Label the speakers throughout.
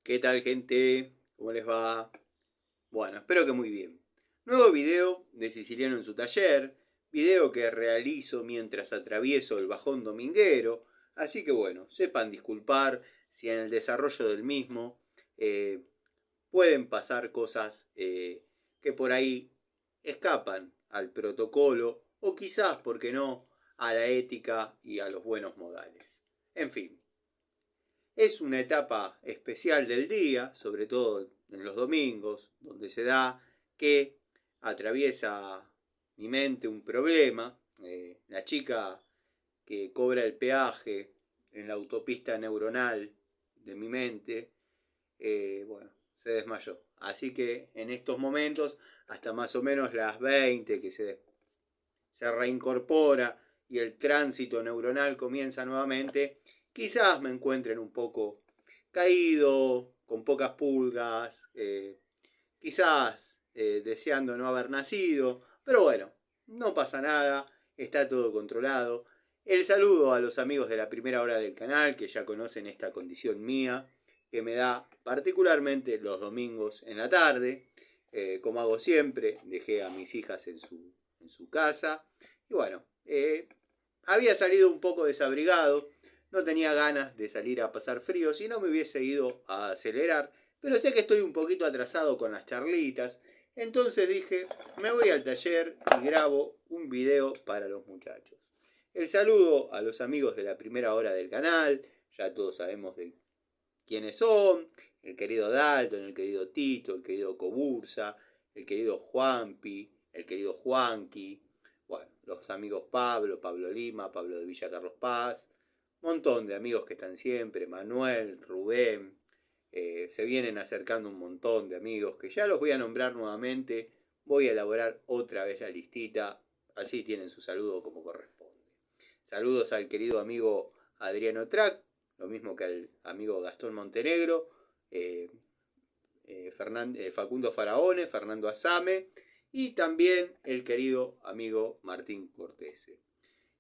Speaker 1: ¿Qué tal, gente? ¿Cómo les va? Bueno, espero que muy bien. Nuevo video de Siciliano en su taller, video que realizo mientras atravieso el bajón dominguero, así que bueno, sepan disculpar si en el desarrollo del mismo pueden pasar cosas que por ahí escapan al protocolo o quizás, ¿por qué no?, a la ética y a los buenos modales. En fin. Es una etapa especial del día, sobre todo en los domingos, donde se da que atraviesa mi mente un problema. La chica que cobra el peaje en la autopista neuronal de mi mente, bueno, se desmayó. Así que en estos momentos, hasta más o menos las 20, que se reincorpora y el tránsito neuronal comienza nuevamente, quizás me encuentren un poco caído, con pocas pulgas, quizás deseando no haber nacido, pero bueno, no pasa nada, está todo controlado. El saludo a los amigos de la primera hora del canal, que ya conocen esta condición mía, que me da particularmente los domingos en la tarde. Como hago siempre, dejé a mis hijas en su casa. Y bueno, había salido un poco desabrigado, no tenía ganas de salir a pasar frío, si no me hubiese ido a acelerar, pero sé que estoy un poquito atrasado con las charlitas, entonces dije, me voy al taller y grabo un video para los muchachos. El saludo a los amigos de la primera hora del canal, ya todos sabemos de quiénes son, el querido Dalton, el querido Tito, el querido Cobursa, el querido Juanpi, el querido Juanqui, bueno, los amigos Pablo Lima, Pablo de Villa Carlos Paz, montón de amigos que están siempre, Manuel, Rubén, se vienen acercando un montón de amigos que ya los voy a nombrar nuevamente, voy a elaborar otra vez la listita, así tienen su saludo como corresponde. Saludos al querido amigo Adriano Trac, lo mismo que al amigo Gastón Montenegro, Facundo Faraone, Fernando Asame y también el querido amigo Martín Cortese.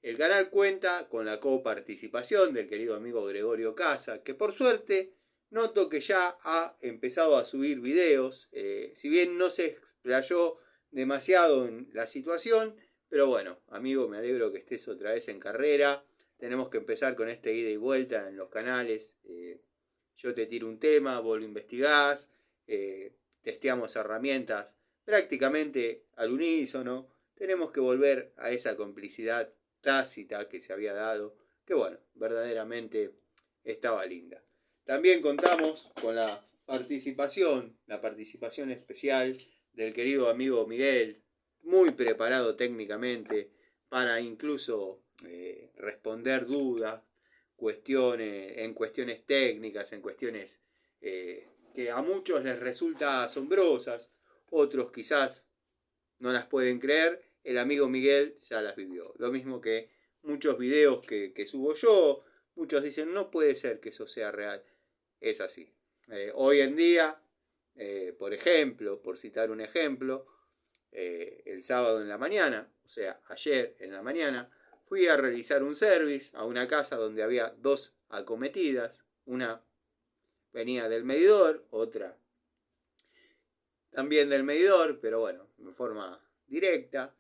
Speaker 1: El canal cuenta con la coparticipación del querido amigo Gregorio Casa, que por suerte noto que ya ha empezado a subir videos, si bien no se explayó demasiado en la situación, pero bueno, amigo, me alegro que estés otra vez en carrera. Tenemos que empezar con este ida y vuelta en los canales. Yo te tiro un tema, vos lo investigás, testeamos herramientas prácticamente al unísono. Tenemos que volver a esa complicidad tácita que se había dado, que bueno, verdaderamente estaba linda. También contamos con la participación especial del querido amigo Miguel, muy preparado técnicamente para incluso responder dudas, en cuestiones técnicas, en cuestiones que a muchos les resulta asombrosas, otros quizás no las pueden creer. El amigo Miguel ya las vivió. Lo mismo que muchos videos que subo yo, muchos dicen, no puede ser que eso sea real. Es así. Hoy en día, por ejemplo, por citar un ejemplo, el sábado en la mañana, o sea, ayer en la mañana, fui a realizar un service a una casa donde había dos acometidas. Una venía del medidor, otra también del medidor, pero bueno, de forma directa.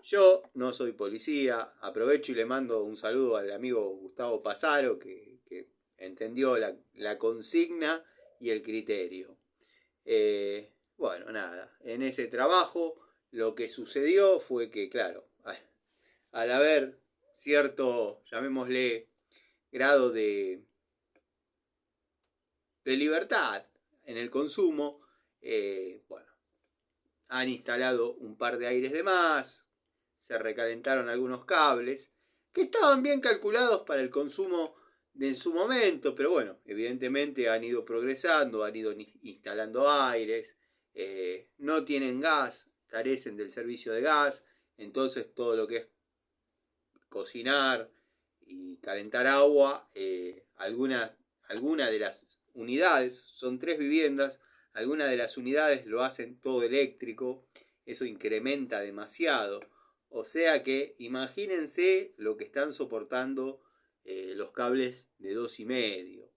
Speaker 1: Yo no soy policía, aprovecho y le mando un saludo al amigo Gustavo Pasaro, que entendió la consigna y el criterio. Bueno, nada, en ese trabajo lo que sucedió fue que, claro, al haber cierto, llamémosle, grado de libertad en el consumo, bueno, han instalado un par de aires de más, se recalentaron algunos cables, que estaban bien calculados para el consumo de en su momento, pero bueno, evidentemente han ido progresando, han ido instalando aires, no tienen gas, carecen del servicio de gas, entonces todo lo que es cocinar y calentar agua, algunas de las unidades, son 3 viviendas, algunas de las unidades lo hacen todo eléctrico, eso incrementa demasiado. O sea que imagínense lo que están soportando los cables de 2,5.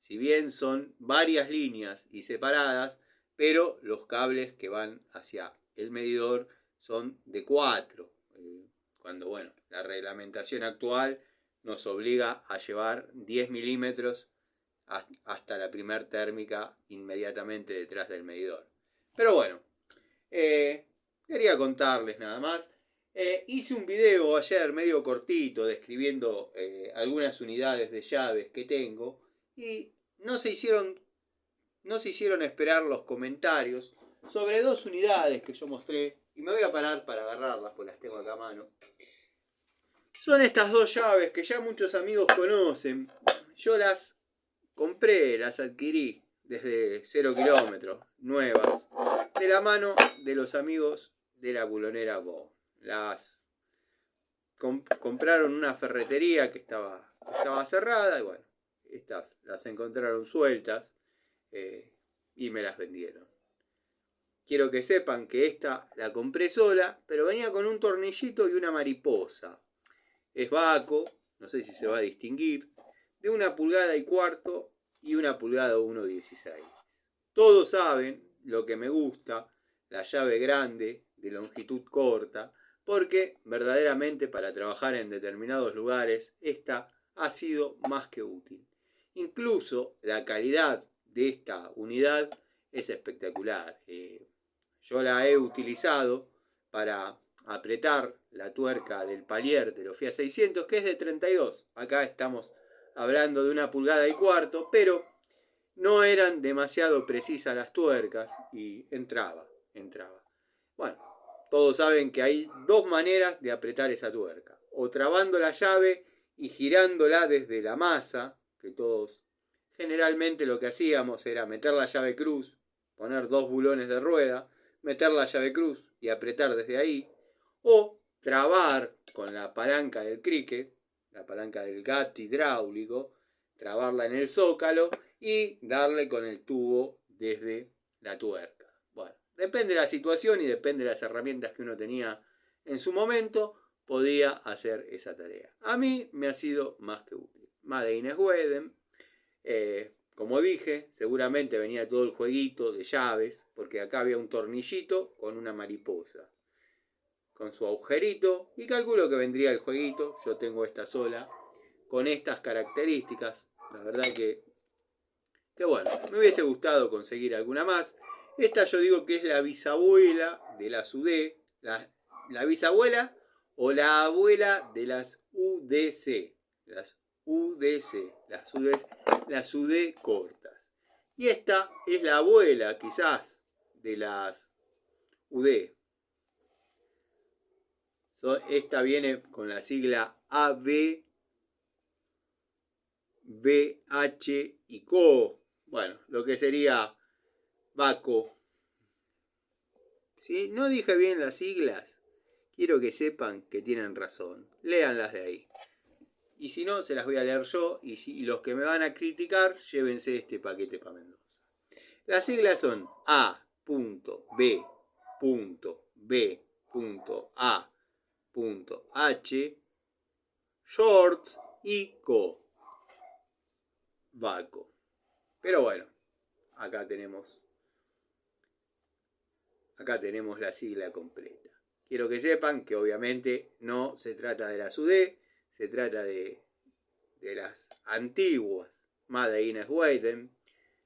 Speaker 1: Si bien son varias líneas y separadas, pero los cables que van hacia el medidor son de 4. Cuando, bueno, la reglamentación actual nos obliga a llevar 10 milímetros hasta la primer térmica inmediatamente detrás del medidor. Pero bueno, quería contarles nada más. Hice un video ayer medio cortito describiendo algunas unidades de llaves que tengo y no se hicieron esperar los comentarios sobre 2 unidades que yo mostré y me voy a parar para agarrarlas porque las tengo acá a mano. Son estas 2 llaves que ya muchos amigos conocen. Yo las compré, las adquirí desde 0 kilómetros, nuevas, de la mano de los amigos de la bulonera Bo. Las compraron en una ferretería que estaba cerrada y bueno, estas las encontraron sueltas y me las vendieron. Quiero que sepan que esta la compré sola, pero venía con un tornillito y una mariposa. Es Baco, no sé si se va a distinguir, de 1,25 pulgadas y 1,16 pulgadas. Todos saben lo que me gusta, la llave grande de longitud corta, porque verdaderamente para trabajar en determinados lugares esta ha sido más que útil. Incluso la calidad de esta unidad es espectacular. Yo la he utilizado para apretar la tuerca del palier de los Fiat 600, que es de 32. Acá estamos hablando de 1,25 pulgadas, pero no eran demasiado precisas las tuercas y entraba. Bueno, todos saben que hay 2 maneras de apretar esa tuerca. O trabando la llave y girándola desde la masa, que todos generalmente lo que hacíamos era meter la llave cruz, poner 2 bulones de rueda, meter la llave cruz y apretar desde ahí, o trabar con la palanca del cricket, la palanca del gato hidráulico, trabarla en el zócalo y darle con el tubo desde la tuerca. Bueno, depende de la situación y depende de las herramientas que uno tenía en su momento, podía hacer esa tarea. A mí me ha sido más que útil. Made in Sweden. Como dije, seguramente venía todo el jueguito de llaves, porque acá había un tornillito con una mariposa, con su agujerito, y calculo que vendría el jueguito. Yo tengo esta sola, con estas características. La verdad que bueno, me hubiese gustado conseguir alguna más. Esta yo digo que es la bisabuela de las UD, la bisabuela o la abuela de las UDC, las UDC, las UD cortas. Y esta es la abuela quizás de las UD. Esta viene con la sigla AB, BH y CO. Bueno, lo que sería Baco. Si no dije bien las siglas, quiero que sepan que tienen razón. Léanlas de ahí. Y si no, se las voy a leer yo. Y los que me van a criticar, llévense este paquete para Mendoza. Las siglas son A.B.B.A.H, Shorts y Co. Baco. Pero bueno, acá tenemos la sigla completa. Quiero que sepan que obviamente no se trata de las UD, se trata de las antiguas Made in Sweden,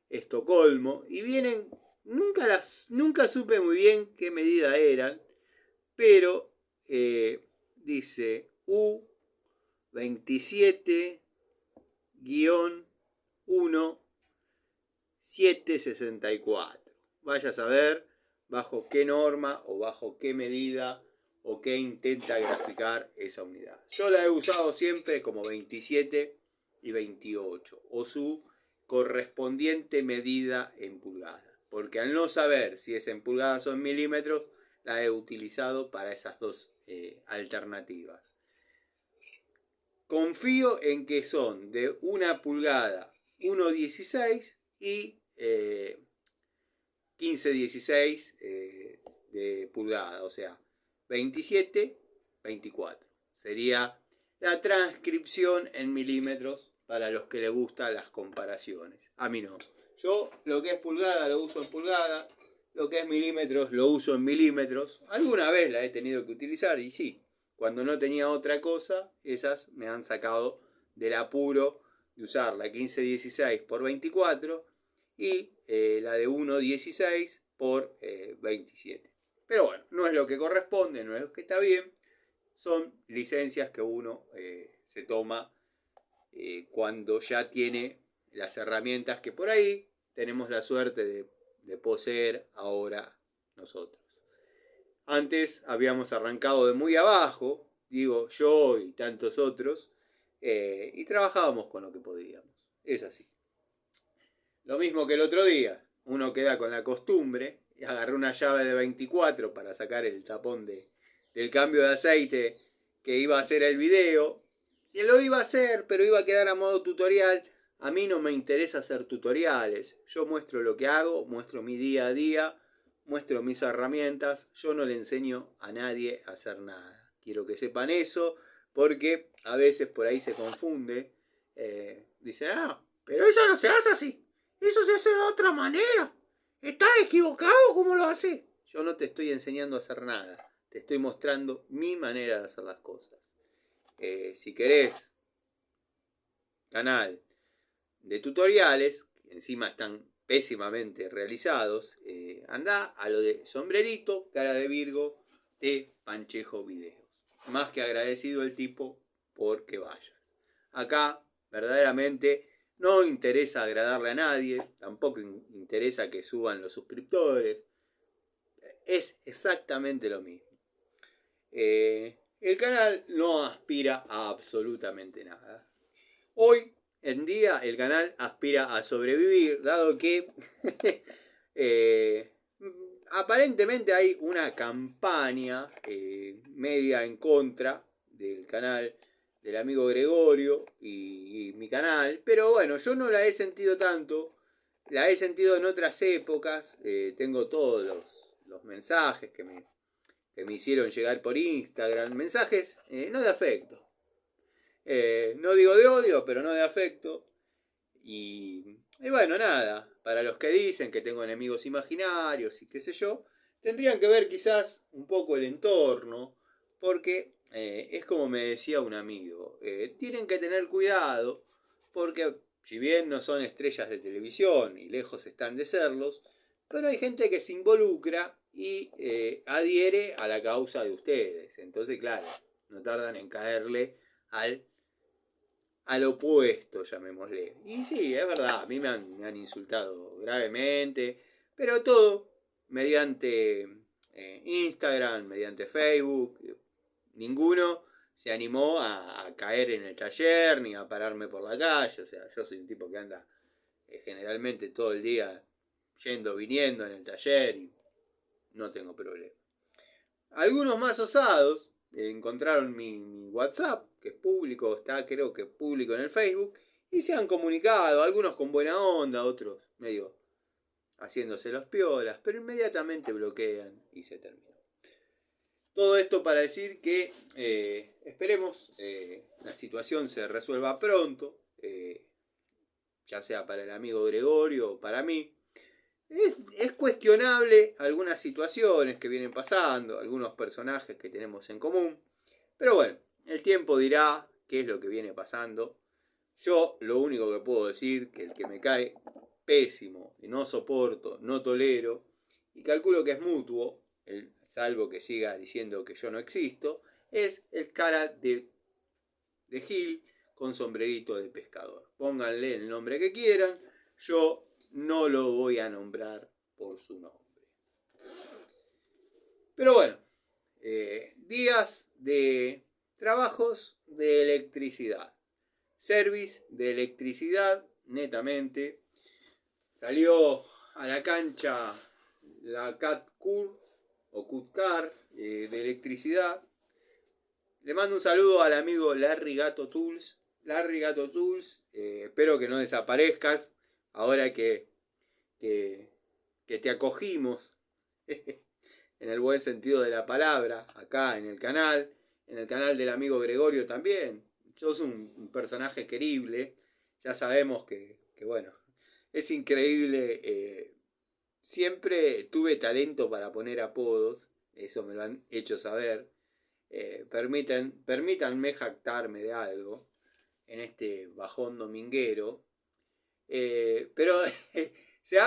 Speaker 1: Estocolmo, y vienen, nunca supe muy bien qué medida eran, pero dice U27-1764. Vaya a saber bajo qué norma o bajo qué medida o qué intenta graficar esa unidad. Yo la he usado siempre como 27 y 28 o su correspondiente medida en pulgadas, porque al no saber si es en pulgadas o en milímetros, la he utilizado para esas 2 alternativas. Confío en que son de 1 pulgada 1,16 y 15,16 de pulgada, o sea, 27, 24. Sería la transcripción en milímetros para los que les gustan las comparaciones. A mí no. Yo lo que es pulgada lo uso en pulgada, lo que es milímetros lo uso en milímetros. Alguna vez la he tenido que utilizar y sí, cuando no tenía otra cosa, esas me han sacado del apuro de usar la 1516 por 24 y la de 1.16 por 27. Pero bueno, no es lo que corresponde, no es lo que está bien. Son licencias que uno se toma cuando ya tiene las herramientas que por ahí tenemos la suerte de poseer ahora nosotros. Antes habíamos arrancado de muy abajo, digo yo y tantos otros, y trabajábamos con lo que podíamos. Es así. Lo mismo que el otro día, uno queda con la costumbre, y agarré una llave de 24 para sacar el tapón del cambio de aceite que iba a hacer el video, y lo iba a hacer, pero iba a quedar a modo tutorial. A mí no me interesa hacer tutoriales, yo muestro lo que hago, muestro mi día a día, muestro mis herramientas, yo no le enseño a nadie a hacer nada. Quiero que sepan eso, porque a veces por ahí se confunde, dicen, pero eso no se hace así. Eso se hace de otra manera. ¿Estás equivocado? ¿Cómo lo haces? Yo no te estoy enseñando a hacer nada. Te estoy mostrando mi manera de hacer las cosas. Si querés canal de tutoriales, que encima están pésimamente realizados, andá a lo de sombrerito, cara de Virgo, de Panchejo Videos. Más que agradecido el tipo porque vayas. Acá, verdaderamente, no interesa agradarle a nadie, tampoco interesa que suban los suscriptores. Es exactamente lo mismo. El canal no aspira a absolutamente nada. Hoy en día el canal aspira a sobrevivir, dado que aparentemente hay una campaña media en contra del canal del amigo Gregorio y mi canal, pero bueno, yo no la he sentido tanto, la he sentido en otras épocas. Tengo todos los mensajes que me hicieron llegar por Instagram, mensajes no de afecto, no digo de odio, pero no de afecto. Y bueno, nada, para los que dicen que tengo enemigos imaginarios y qué sé yo, tendrían que ver quizás un poco el entorno, porque es como me decía un amigo, tienen que tener cuidado, porque si bien no son estrellas de televisión y lejos están de serlos, pero hay gente que se involucra y adhiere a la causa de ustedes. Entonces, claro, no tardan en caerle al opuesto, llamémosle. Y sí, es verdad, a mí me han insultado gravemente, pero todo mediante Instagram, mediante Facebook. Ninguno se animó a caer en el taller ni a pararme por la calle. O sea, yo soy un tipo que anda generalmente todo el día yendo, viniendo en el taller y no tengo problema. Algunos más osados encontraron mi WhatsApp, que es público, está creo que público en el Facebook, y se han comunicado, algunos con buena onda, otros medio haciéndose los piolas, pero inmediatamente bloquean y se terminó. Todo esto para decir que esperemos la situación se resuelva pronto, ya sea para el amigo Gregorio o para mí. Es cuestionable algunas situaciones que vienen pasando, algunos personajes que tenemos en común, pero bueno, el tiempo dirá qué es lo que viene pasando. Yo lo único que puedo decir, que el que me cae pésimo, y no soporto, no tolero, y calculo que es mutuo, salvo que siga diciendo que yo no existo, es el cara de Gil con sombrerito de pescador. Pónganle el nombre que quieran, yo no lo voy a nombrar por su nombre. Pero bueno, días de trabajos de electricidad. Service de electricidad, netamente. Salió a la cancha la CatCur o CutCar de electricidad. Le mando un saludo al amigo Larry Gato Tools. Larry Gato Tools, espero que no desaparezcas ahora que te acogimos en el buen sentido de la palabra acá en el canal del amigo Gregorio también. Sos un personaje querible Ya sabemos que bueno, es increíble. Siempre tuve talento para poner apodos, eso me lo han hecho saber. Permítanme jactarme de algo en este bajón dominguero. Pero se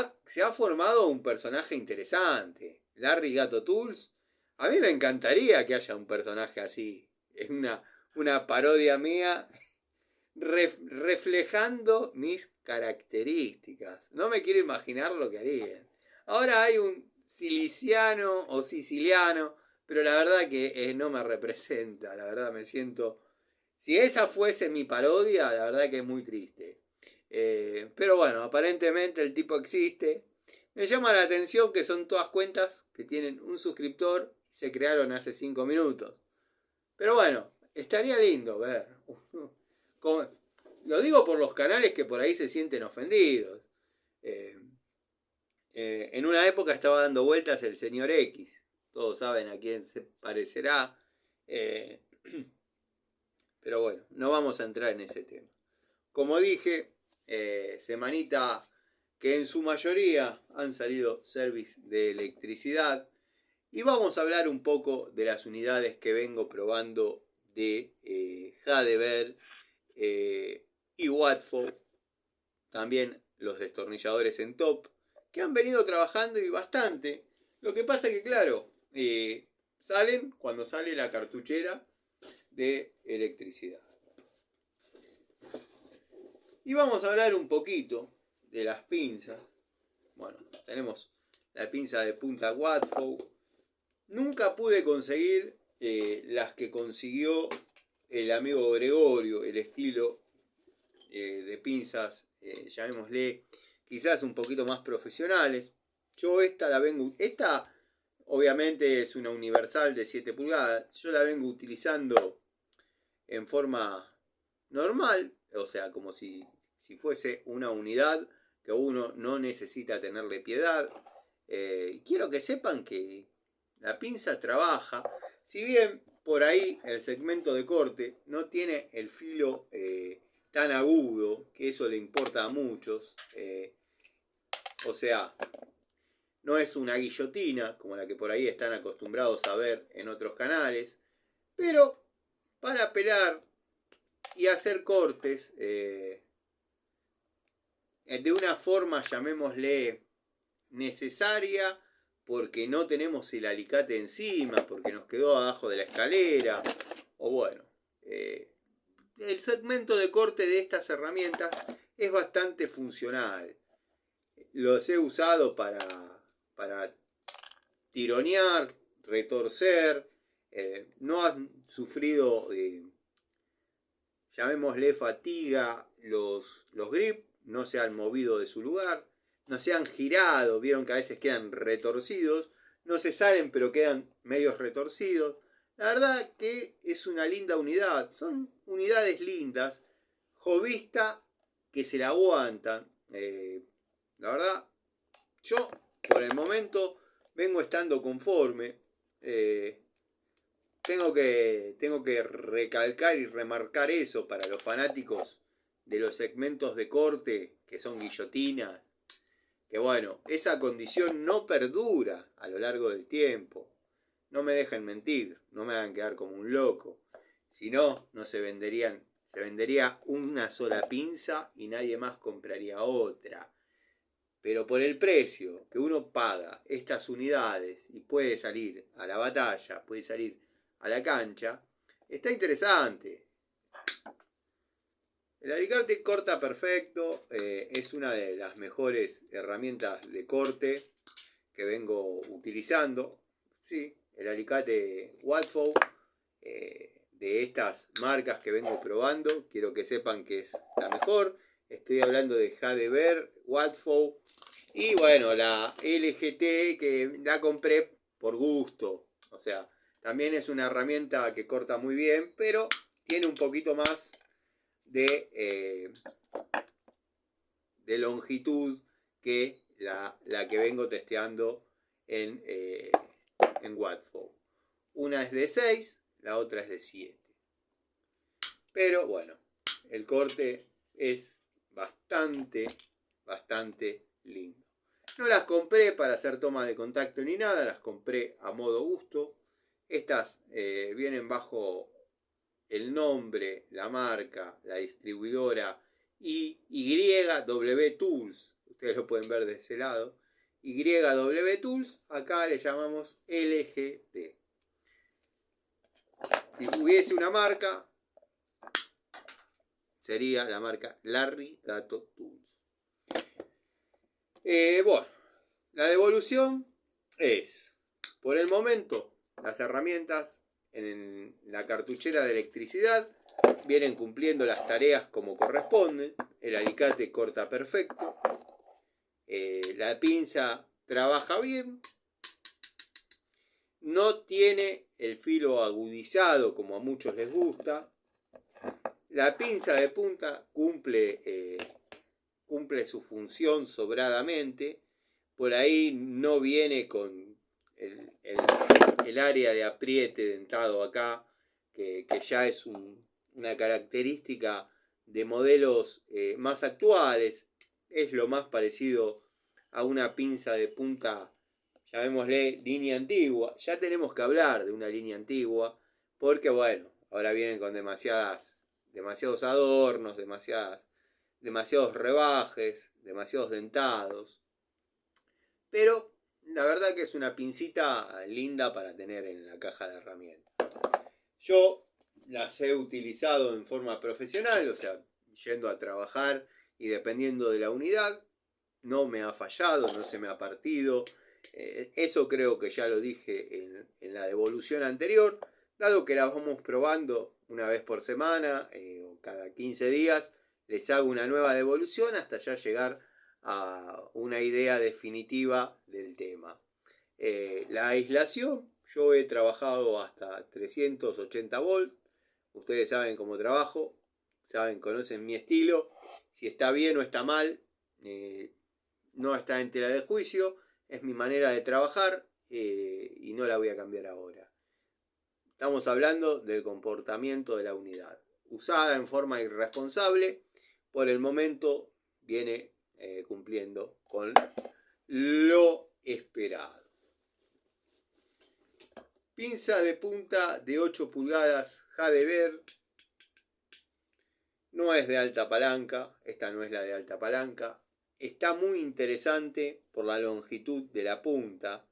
Speaker 1: ha formado un personaje interesante. Larry Gato Tools. A mí me encantaría que haya un personaje así. Es una parodia mía reflejando mis características. No me quiero imaginar lo que harían. Ahora hay un siliciano o siciliano, pero la verdad que no me representa. La verdad me siento... Si esa fuese mi parodia, la verdad que es muy triste. Pero bueno, aparentemente el tipo existe. Me llama la atención que son todas cuentas que tienen un suscriptor y se crearon hace 5 minutos. Pero bueno, estaría lindo ver. Como, lo digo por los canales que por ahí se sienten ofendidos. Eh, en una época estaba dando vueltas el señor X. Todos saben a quién se parecerá. Eh, pero bueno, no vamos a entrar en ese tema. Como dije, semanita que en su mayoría han salido service de electricidad. Y vamos a hablar un poco de las unidades que vengo probando de Jadever y Watford. También los destornilladores en top, que han venido trabajando y bastante. Lo que pasa que, claro, salen cuando sale la cartuchera de electricidad. Y vamos a hablar un poquito de las pinzas. Bueno, tenemos la pinza de punta Watford. Nunca pude conseguir las que consiguió el amigo Gregorio, el estilo de pinzas, llamémosle, quizás un poquito más profesionales. Yo esta la vengo, esta obviamente es una universal de 7 pulgadas, yo la vengo utilizando en forma normal, o sea, como si fuese una unidad que uno no necesita tenerle piedad. Quiero que sepan que la pinza trabaja, si bien por ahí el segmento de corte no tiene el filo tan agudo, que eso le importa a muchos. O sea, no es una guillotina como la que por ahí están acostumbrados a ver en otros canales, pero para pelar y hacer cortes de una forma, llamémosle, necesaria, porque no tenemos el alicate encima, porque nos quedó abajo de la escalera, o bueno, el segmento de corte de estas herramientas es bastante funcional. Los he usado para tironear, retorcer, no han sufrido, llamémosle fatiga, los grip no se han movido de su lugar, no se han girado, vieron que a veces quedan retorcidos, no se salen pero quedan medios retorcidos. La verdad que es una linda unidad, son unidades lindas, jovista que se la aguantan. La verdad, yo por el momento vengo estando conforme. Tengo que recalcar y remarcar eso para los fanáticos de los segmentos de corte, que son guillotinas, que bueno, esa condición no perdura a lo largo del tiempo. No me dejen mentir, no me hagan quedar como un loco. Si no, se vendería una sola pinza y nadie más compraría otra. Pero por el precio que uno paga estas unidades y puede salir a la batalla, puede salir a la cancha, está interesante. El alicate corta perfecto, es una de las mejores herramientas de corte que vengo utilizando. Sí, el alicate Watford, de estas marcas que vengo probando, quiero que sepan que es la mejor. Estoy hablando de Jadever, Watford y bueno, la LGT que la compré por gusto. O sea, también es una herramienta que corta muy bien, pero tiene un poquito más de longitud que la que vengo testeando en Watford. Una es de 6, la otra es de 7. Pero bueno, el corte es bastante lindo. No las compré para hacer tomas de contacto ni nada, las compré a modo gusto. Estas vienen bajo el nombre, la marca, la distribuidora YW Tools. Ustedes lo pueden ver de ese lado. YW Tools, acá le llamamos LGT. Si hubiese una marca, sería la marca Larry Gato Tools. Bueno, la devolución es, por el momento, las herramientas en la cartuchera de electricidad vienen cumpliendo las tareas como corresponden. El alicate corta perfecto. La pinza trabaja bien. No tiene el filo agudizado como a muchos les gusta. La pinza de punta cumple su función sobradamente. Por ahí no viene con el área de apriete dentado acá, que ya es una característica de modelos más actuales. Es lo más parecido a una pinza de punta, llamémosle línea antigua. Ya tenemos que hablar de una línea antigua, porque bueno, ahora vienen con demasiados adornos, demasiados rebajes, demasiados dentados. Pero la verdad que es una pincita linda para tener en la caja de herramientas. Yo las he utilizado en forma profesional, o sea, yendo a trabajar y dependiendo de la unidad. No me ha fallado, no se me ha partido. Eso creo que ya lo dije en la devolución anterior. Dado que las vamos probando una vez por semana o cada 15 días, les hago una nueva devolución hasta ya llegar a una idea definitiva del tema. La aislación, yo he trabajado hasta 380 volts. Ustedes saben cómo trabajo, conocen mi estilo. Si está bien o está mal, no está en tela de juicio. Es mi manera de trabajar y no la voy a cambiar ahora. Estamos hablando del comportamiento de la unidad. Usada en forma irresponsable, por el momento viene cumpliendo con lo esperado. Pinza de punta de 8 pulgadas Jadever. No es de alta palanca, esta no es la de alta palanca. Está muy interesante por la longitud de la punta.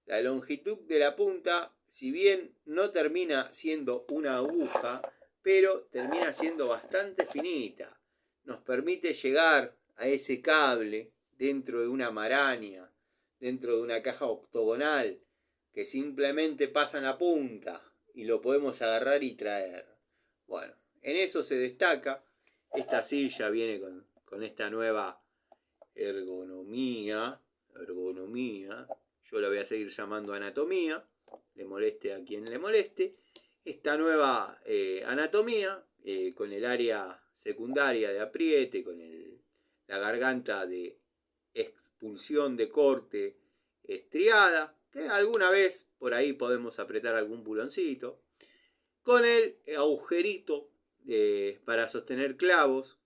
Speaker 1: La longitud de la punta, si bien no termina siendo una aguja, pero termina siendo bastante finita. Nos permite llegar a ese cable dentro de una maraña, dentro de una caja octogonal, que simplemente pasa en la punta y lo podemos agarrar y traer. Bueno, en eso se destaca. Esta silla viene con esta nueva ergonomía. Yo la voy a seguir llamando anatomía, le moleste a quien le moleste. Esta nueva anatomía, con el área secundaria de apriete, con la garganta de expulsión de corte estriada, que alguna vez por ahí podemos apretar algún buloncito, con el agujerito para sostener clavos,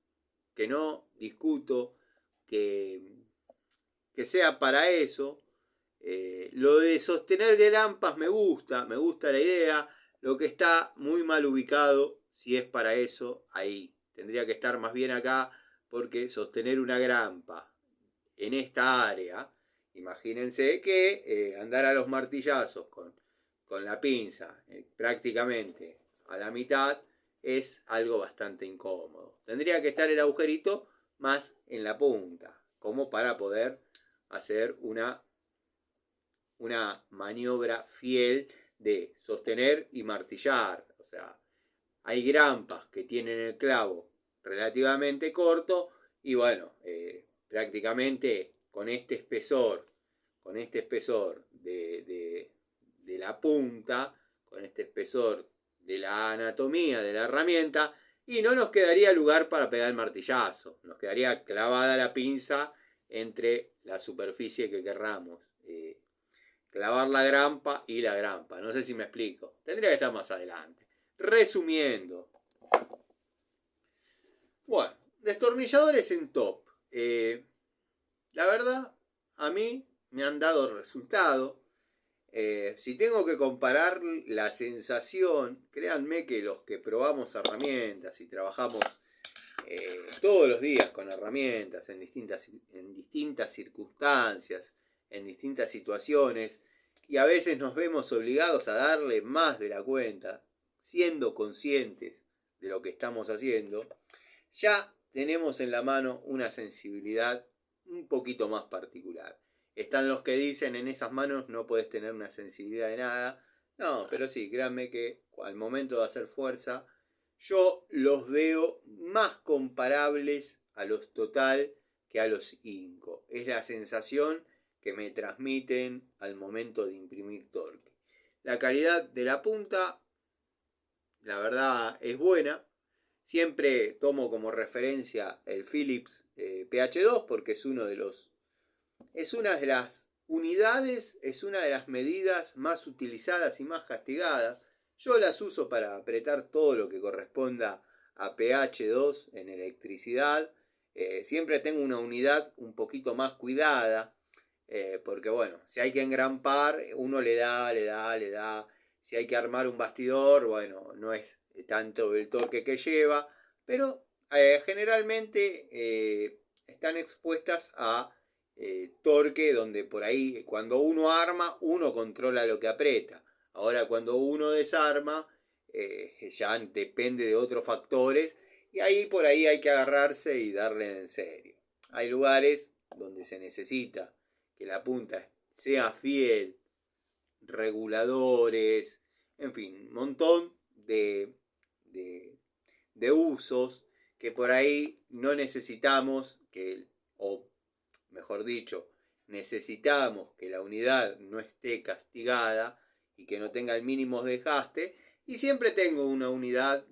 Speaker 1: que no discuto que sea para eso. Lo de sostener de lampas me gusta la idea. Lo que está muy mal ubicado, si es para eso, ahí. Tendría que estar más bien acá, porque sostener una grampa en esta área, imagínense que andar a los martillazos con la pinza prácticamente a la mitad es algo bastante incómodo. Tendría que estar el agujerito más en la punta, como para poder hacer una maniobra fiel de sostener y martillar. O sea, hay grampas que tienen el clavo relativamente corto y bueno, prácticamente con este espesor de la punta, con este espesor de la anatomía de la herramienta, y no nos quedaría lugar para pegar el martillazo. Nos quedaría clavada la pinza entre la superficie que querramos. Clavar la grampa y la grampa. No sé si me explico. Tendría que estar más adelante. Resumiendo. Bueno, Destornilladores en top. La verdad, a mí me han dado resultado. Si tengo que comparar la sensación, créanme que los que probamos herramientas y trabajamos todos los días con herramientas en distintas circunstancias, en distintas situaciones, y a veces nos vemos obligados a darle más de la cuenta, siendo conscientes de lo que estamos haciendo, ya tenemos en la mano una sensibilidad un poquito más particular. Están los que dicen en esas manos no puedes tener una sensibilidad de nada. No, pero sí, créanme que al momento de hacer fuerza, yo los veo más comparables a los Total que a los Inco. Es la sensación que me transmiten al momento de imprimir torque. La calidad de la punta, la verdad, es buena. Siempre tomo como referencia el Philips PH2 porque es una de las unidades, es una de las medidas más utilizadas y más castigadas. Yo las uso para apretar todo lo que corresponda a PH2 en electricidad. Siempre tengo una unidad un poquito más cuidada, porque bueno, si hay que engrampar, uno le da. Si hay que armar un bastidor, bueno, no es tanto el torque que lleva, pero generalmente están expuestas a torque donde por ahí cuando uno arma, uno controla lo que aprieta. Ahora cuando uno desarma, ya depende de otros factores y ahí por ahí hay que agarrarse y darle en serio. Hay lugares donde se necesita que la punta sea fiel, reguladores, en fin, un montón de usos que por ahí no necesitamos que, o mejor dicho, necesitamos que la unidad no esté castigada y que no tenga el mínimo desgaste, y siempre tengo una unidad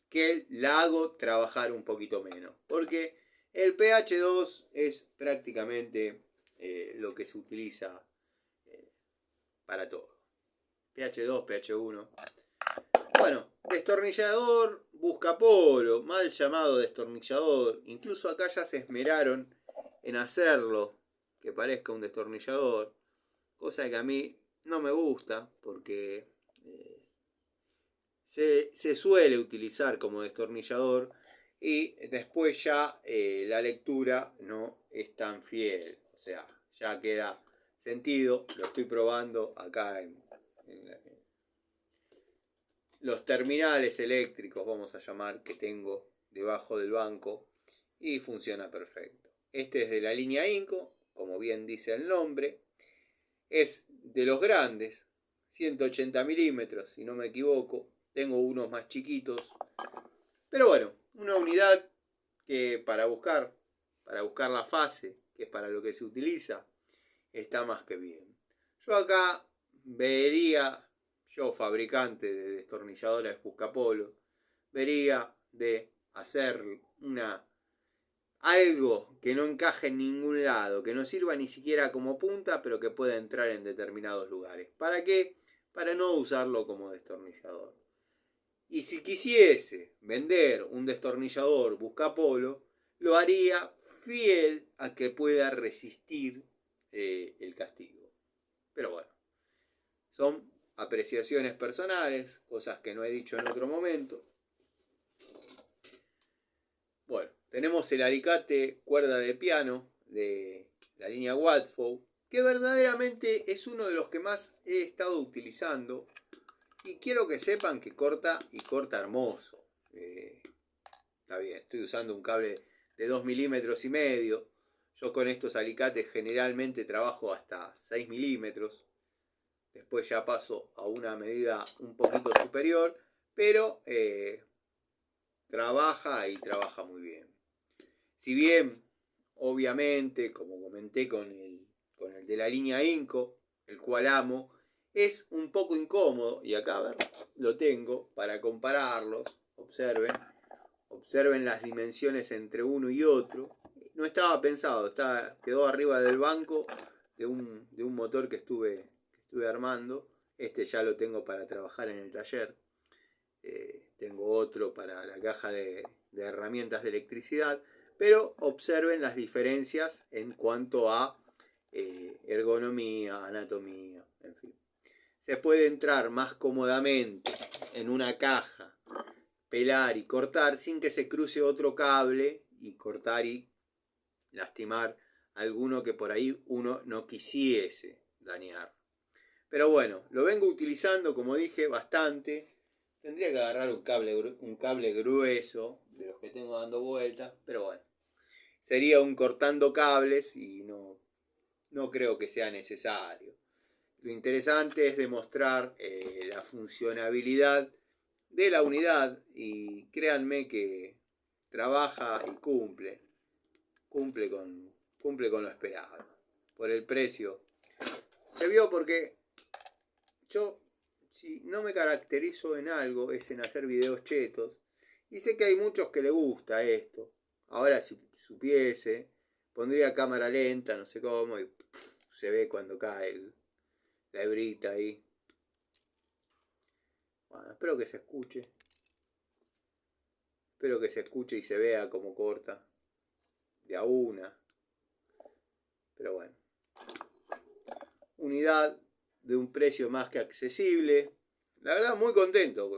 Speaker 1: que la hago trabajar un poquito menos, porque el PH2 es prácticamente lo que se utiliza para todo. PH2, PH1. Bueno, destornillador buscapolo, mal llamado destornillador. Incluso acá ya se esmeraron en hacerlo que parezca un destornillador, cosa que a mí no me gusta porque se suele utilizar como destornillador y después ya la lectura no es tan fiel, o sea, ya queda sentido. Lo estoy probando acá en los terminales eléctricos, vamos a llamar, que tengo debajo del banco, y funciona perfecto. Este es de la línea Inco, como bien dice el nombre, es de los grandes, 180 milímetros, si no me equivoco. Tengo unos más chiquitos, pero bueno, una unidad que para buscar la fase, que es para lo que se utiliza, está más que bien. Yo acá vería, yo fabricante de destornilladores buscapolo, vería de hacer algo que no encaje en ningún lado, que no sirva ni siquiera como punta, pero que pueda entrar en determinados lugares. ¿Para qué? Para no usarlo como destornillador. Y si quisiese vender un destornillador buscapolo, lo haría fiel a que pueda resistir el castigo. Pero bueno, son apreciaciones personales, cosas que no he dicho en otro momento. Bueno, tenemos el alicate cuerda de piano de la línea Wadfo, que verdaderamente es uno de los que más he estado utilizando. Y quiero que sepan que corta y corta hermoso. Está bien, estoy usando un cable de 2 milímetros y medio. Yo con estos alicates generalmente trabajo hasta 6 milímetros. Después ya paso a una medida un poquito superior, pero trabaja y trabaja muy bien. Si bien, obviamente, como comenté con el de la línea Inco, el cual amo, es un poco incómodo, y acá a ver, lo tengo para compararlos. Observen las dimensiones entre uno y otro. No estaba pensado, quedó arriba del banco de un motor que estuve armando. Este ya lo tengo para trabajar en el taller. Tengo otro para la caja de de herramientas de electricidad, pero observen las diferencias en cuanto a ergonomía, anatomía, en fin. Se puede entrar más cómodamente en una caja, pelar y cortar sin que se cruce otro cable y cortar y lastimar alguno que por ahí uno no quisiese dañar. Pero bueno, lo vengo utilizando, como dije, bastante. Tendría que agarrar un cable grueso de los que tengo dando vueltas, pero bueno. Sería un cortando cables y no creo que sea necesario. Lo interesante es demostrar la funcionabilidad de la unidad y créanme que trabaja y cumple con lo esperado. Por el precio. Se vio porque yo, si no me caracterizo en algo, es en hacer videos chetos. Y sé que hay muchos que le gusta esto. Ahora si supiese, pondría cámara lenta, no sé cómo, y se ve cuando cae la hebrita ahí. Bueno, espero que se escuche. Espero que se escuche y se vea cómo corta. De a una. Pero bueno. Unidad de un precio más que accesible. La verdad muy contento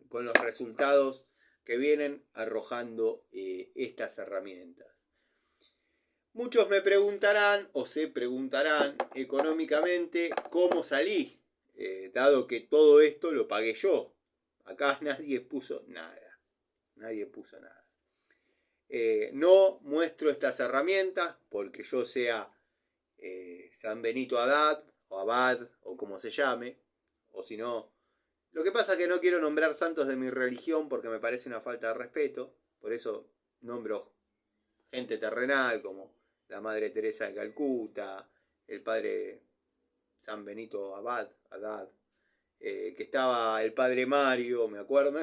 Speaker 1: con los resultados que vienen arrojando estas herramientas. Muchos me preguntarán o se preguntarán económicamente cómo salí, dado que todo esto lo pagué yo. Acá nadie puso nada. Nadie puso nada. No muestro estas herramientas porque yo sea San Benito Haddad o Abad o como se llame, o si no, lo que pasa es que no quiero nombrar santos de mi religión porque me parece una falta de respeto, por eso nombro gente terrenal como la Madre Teresa de Calcuta, el padre San Benito Haddad, que estaba el padre Mario, me acuerdo,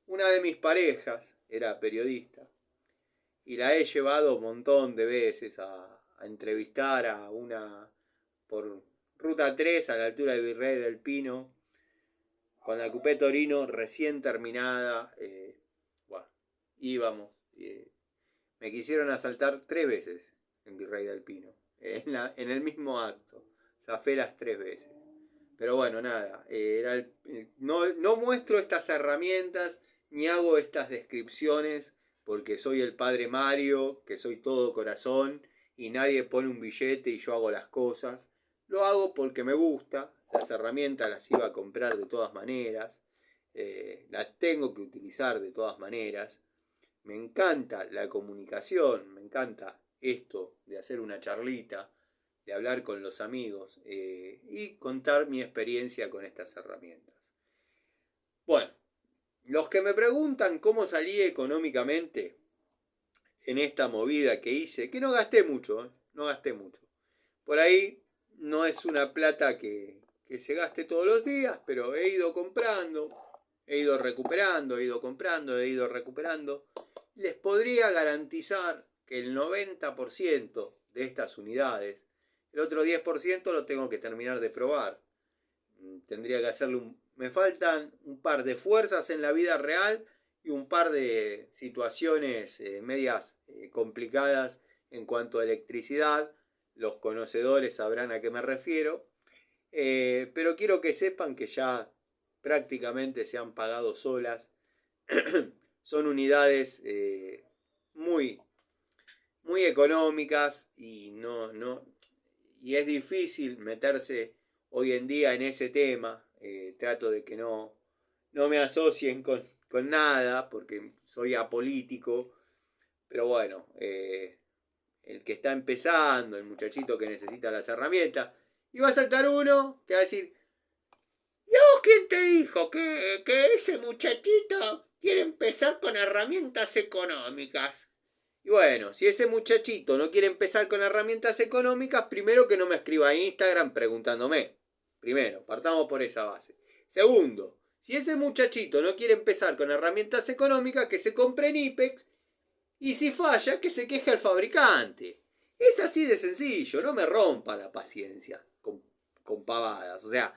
Speaker 1: una de mis parejas era periodista y la he llevado un montón de veces a entrevistar a una por Ruta 3 a la altura de Virrey del Pino, con la Coupé Torino recién terminada. Bueno, íbamos. Me quisieron asaltar 3 veces en Virrey del Pino, en el mismo acto. Zafé las 3 veces. Pero bueno, nada. No muestro estas herramientas ni hago estas descripciones porque soy el padre Mario, que soy todo corazón y nadie pone un billete y yo hago las cosas. Lo hago porque me gusta, las herramientas las iba a comprar de todas maneras, las tengo que utilizar de todas maneras. Me encanta la comunicación, me encanta esto de hacer una charlita, de hablar con los amigos y contar mi experiencia con estas herramientas. Bueno, los que me preguntan cómo salí económicamente en esta movida que hice, que no gasté mucho, no gasté mucho. Por ahí no es una plata que se gaste todos los días, pero he ido comprando, he ido recuperando, he ido comprando, he ido recuperando. Les podría garantizar que el 90% de estas unidades, el otro 10% lo tengo que terminar de probar. Tendría que hacerle me faltan un par de fuerzas en la vida real y un par de situaciones medias complicadas en cuanto a electricidad. Los conocedores sabrán a qué me refiero. Pero quiero que sepan que ya prácticamente se han pagado solas. Son unidades muy económicas y y es difícil meterse hoy en día en ese tema. Trato de que no me asocien con nada porque soy apolítico. Pero bueno, el que está empezando, el muchachito que necesita las herramientas, y va a saltar uno que va a decir: ¿y a vos quién te dijo que ese muchachito quiere empezar con herramientas económicas? Y bueno, si ese muchachito no quiere empezar con herramientas económicas, primero que no me escriba a Instagram preguntándome. Primero, partamos por esa base. Segundo, si ese muchachito no quiere empezar con herramientas económicas, que se compre en IPEX. Y si falla, que se queje al fabricante. Es así de sencillo, no me rompa la paciencia con pavadas. O sea,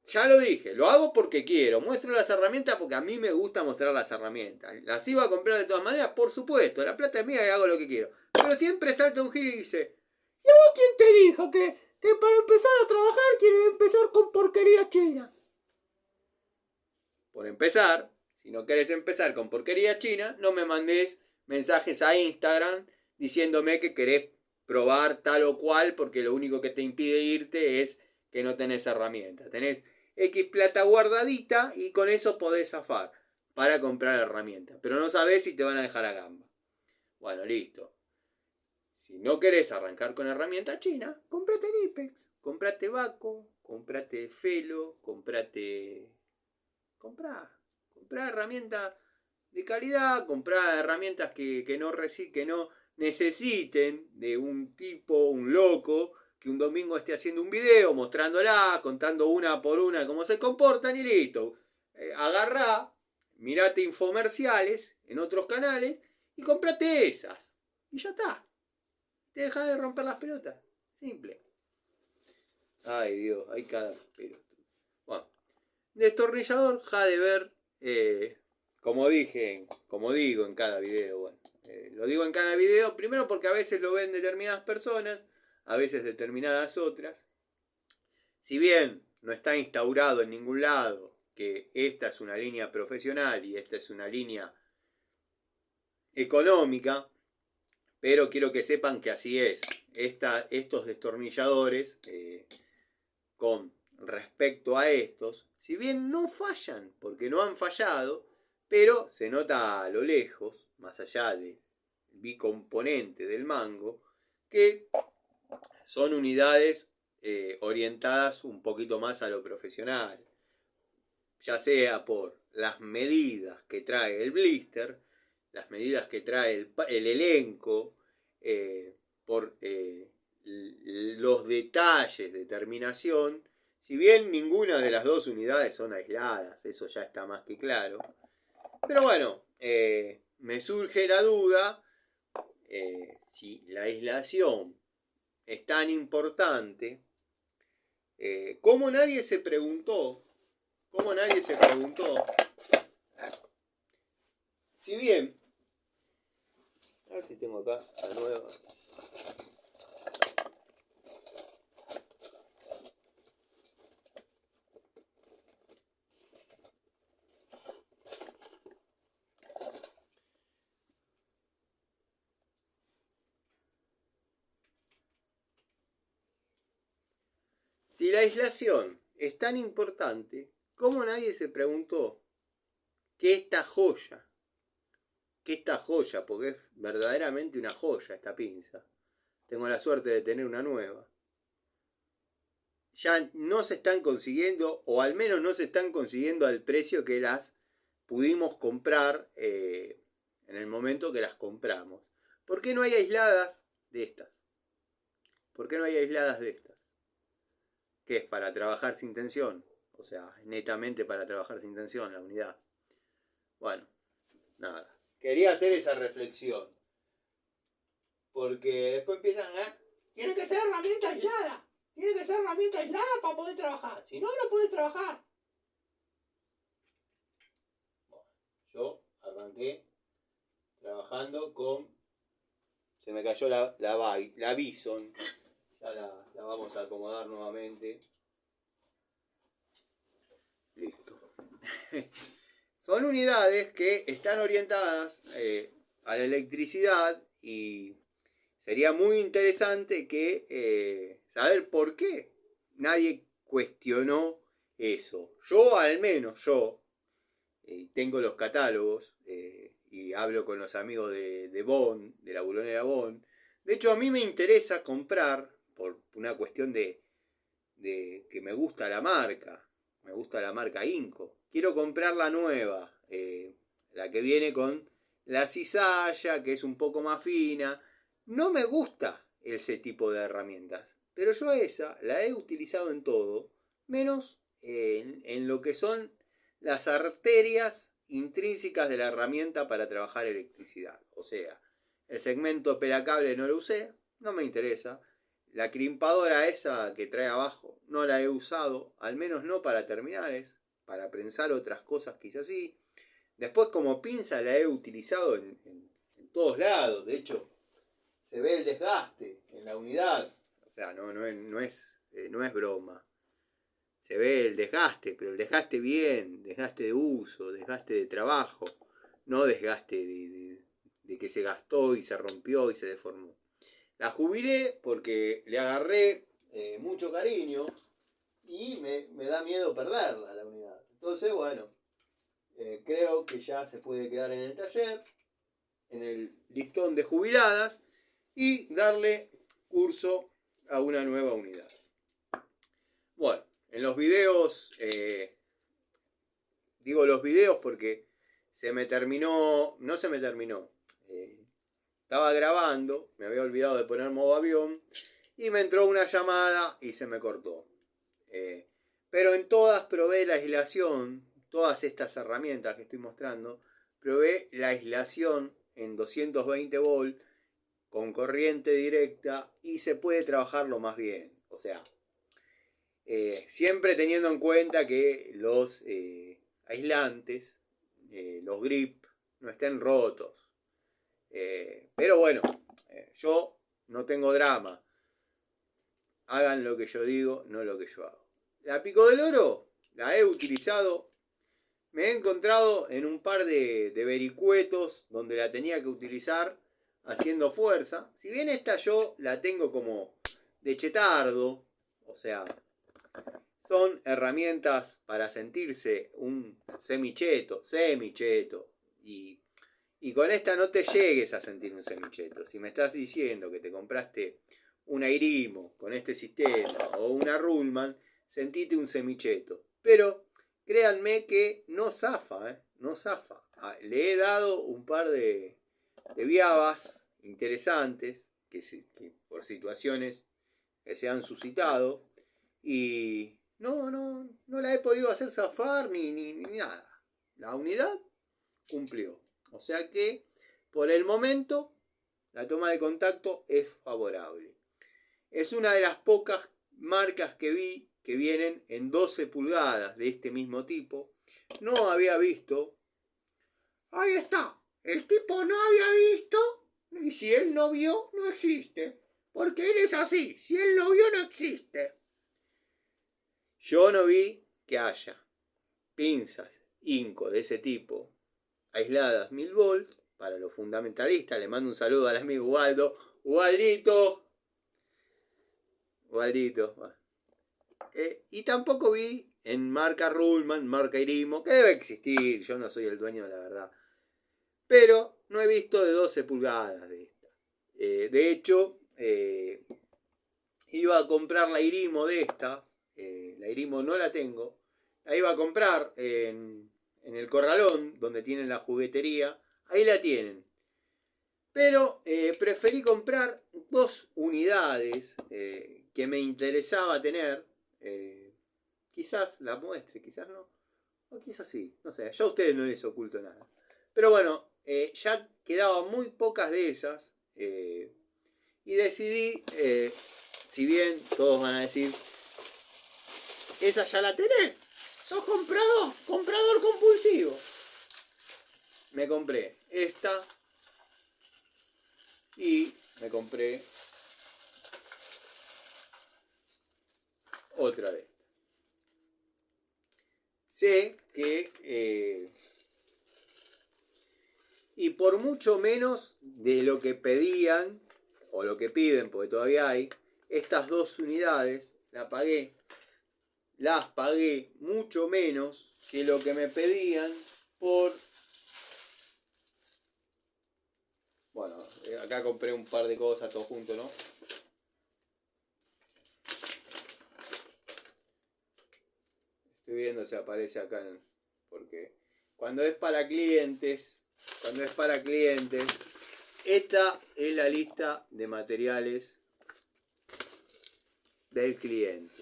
Speaker 1: Ya lo dije, lo hago porque quiero. Muestro las herramientas porque a mí me gusta mostrar las herramientas. Las iba a comprar de todas maneras, por supuesto. La plata es mía y hago lo que quiero. Pero siempre salta un gil y dice: ¿y a vos quién te dijo que para empezar a trabajar quieren empezar con porquería china? Por empezar, si no querés empezar con porquería china, no me mandés mensajes a Instagram diciéndome que querés probar tal o cual porque lo único que te impide irte es que no tenés herramientas. Tenés X plata guardadita y con eso podés zafar para comprar herramientas. Pero no sabés si te van a dejar a gamba. Bueno, listo. Si no querés arrancar con herramientas chinas, comprate Nipex, comprate Baco, comprate Felo, comprá herramientas de calidad, comprar herramientas que no necesiten de un tipo, un loco, que un domingo esté haciendo un video mostrándola, contando una por una cómo se comportan y listo. Agarrá, mirate infomerciales en otros canales y comprate esas. Y ya está. Te dejas de romper las pelotas. Simple. Ay Dios, hay cada pelota. Bueno, destornillador Hadeber, como digo en cada video, bueno, lo digo en cada video, primero porque a veces lo ven determinadas personas, a veces determinadas otras. Si bien no está instaurado en ningún lado que esta es una línea profesional y esta es una línea económica, pero quiero que sepan que así es. Estos destornilladores, con respecto a estos, si bien no fallan, porque no han fallado, pero se nota a lo lejos, más allá del bicomponente del mango, que son unidades orientadas un poquito más a lo profesional, ya sea por las medidas que trae el blister, las medidas que trae el elenco, por los detalles de terminación. Si bien ninguna de las dos unidades son aisladas, eso ya está más que claro. Pero bueno, me surge la duda si la aislación es tan importante. ¿Cómo nadie se preguntó? Si bien, a ver si tengo acá la nueva. Si la aislación es tan importante, ¿cómo nadie se preguntó que esta joya, porque es verdaderamente una joya esta pinza, tengo la suerte de tener una nueva, ya no se están consiguiendo, o al menos no se están consiguiendo al precio que las pudimos comprar en el momento que las compramos? ¿Por qué no hay aisladas de estas? ¿Por qué no hay aisladas de estas? ¿Qué es? ¿Para trabajar sin tensión? O sea, netamente para trabajar sin tensión la unidad. Bueno, nada. Quería hacer esa reflexión. Porque después empiezan a... Tiene que ser herramienta aislada. Tiene que ser herramienta aislada para poder trabajar. Si no, no puedes trabajar. Bueno, yo arranqué trabajando con... Se me cayó la Bison. Ya la vamos a acomodar nuevamente. Listo. Son unidades que están orientadas a la electricidad y sería muy interesante que saber por qué nadie cuestionó eso. Yo, al menos, tengo los catálogos y hablo con los amigos de Bonn, de la bulonera Bonn. De hecho, a mí me interesa comprar, por una cuestión de que me gusta la marca Inco. Quiero comprar la nueva, la que viene con la cizalla, que es un poco más fina. No me gusta ese tipo de herramientas, pero yo esa la he utilizado en todo, menos en lo que son las arterias intrínsecas de la herramienta para trabajar electricidad. O sea, el segmento pelacable no lo usé, no me interesa. La crimpadora esa que trae abajo no la he usado, al menos no para terminales, para prensar otras cosas quizás sí. Después como pinza la he utilizado en todos lados, de hecho se ve el desgaste en la unidad, o sea, no es broma. Se ve el desgaste, pero el desgaste bien, desgaste de uso, desgaste de trabajo, no desgaste de que se gastó y se rompió y se deformó. La jubilé porque le agarré mucho cariño y me da miedo perderla la unidad. Entonces, bueno, creo que ya se puede quedar en el taller, en el listón de jubiladas y darle curso a una nueva unidad. Bueno, en los videos, digo los videos porque no se me terminó. Estaba grabando, me había olvidado de poner modo avión y me entró una llamada y se me cortó. Pero en todas probé la aislación, todas estas herramientas que estoy mostrando, probé la aislación en 220 volt con corriente directa y se puede trabajarlo más bien. O sea, siempre teniendo en cuenta que los aislantes, los grip, no estén rotos. Pero bueno, yo no tengo drama. Hagan lo que yo digo, no lo que yo hago. La Pico del Oro la he utilizado. Me he encontrado en un par de vericuetos donde la tenía que utilizar haciendo fuerza. Si bien esta yo la tengo como de chetardo, o sea, son herramientas para sentirse un semicheto. Y con esta no te llegues a sentir un semicheto. Si me estás diciendo que te compraste un Airimo con este sistema o una Ruhlmann, sentite un semicheto. Pero créanme que no zafa, no zafa. Le he dado un par de viabas interesantes que por situaciones que se han suscitado y no la he podido hacer zafar ni nada. La unidad cumplió. O sea que por el momento la toma de contacto es favorable. Es una de las pocas marcas que vi que vienen en 12 pulgadas de este mismo tipo. No había visto. Ahí está. El tipo no había visto. Y si él no vio, no existe. Porque él es así. Si él no vio, no existe. Yo no vi que haya pinzas Inco de ese tipo aisladas 1000 volts para los fundamentalistas. Le mando un saludo al amigo Ubaldo. Ubaldito. Y tampoco vi en marca Ruhlmann, marca Airimo, que debe existir. Yo no soy el dueño de la verdad. Pero no he visto de 12 pulgadas de esta. De hecho, iba a comprar la Airimo de esta. La Airimo no la tengo. La iba a comprar en el corralón, donde tienen la juguetería. Ahí la tienen. Pero preferí comprar 2 unidades que me interesaba tener. Quizás la muestre, quizás no. O quizás sí, no sé. Yo a ustedes no les oculto nada. Pero bueno, ya quedaban muy pocas de esas. Y decidí, si bien todos van a decir, esa ya la tenés. Sos comprador compulsivo. Me compré esta. Y me compré otra vez. Sé que y por mucho menos de lo que pedían o lo que piden, porque todavía hay, estas 2 unidades las pagué mucho menos que lo que me pedían por... Bueno, acá compré un par de cosas todo junto, ¿no? Estoy viendo si aparece acá, porque cuando es para clientes, esta es la lista de materiales del cliente.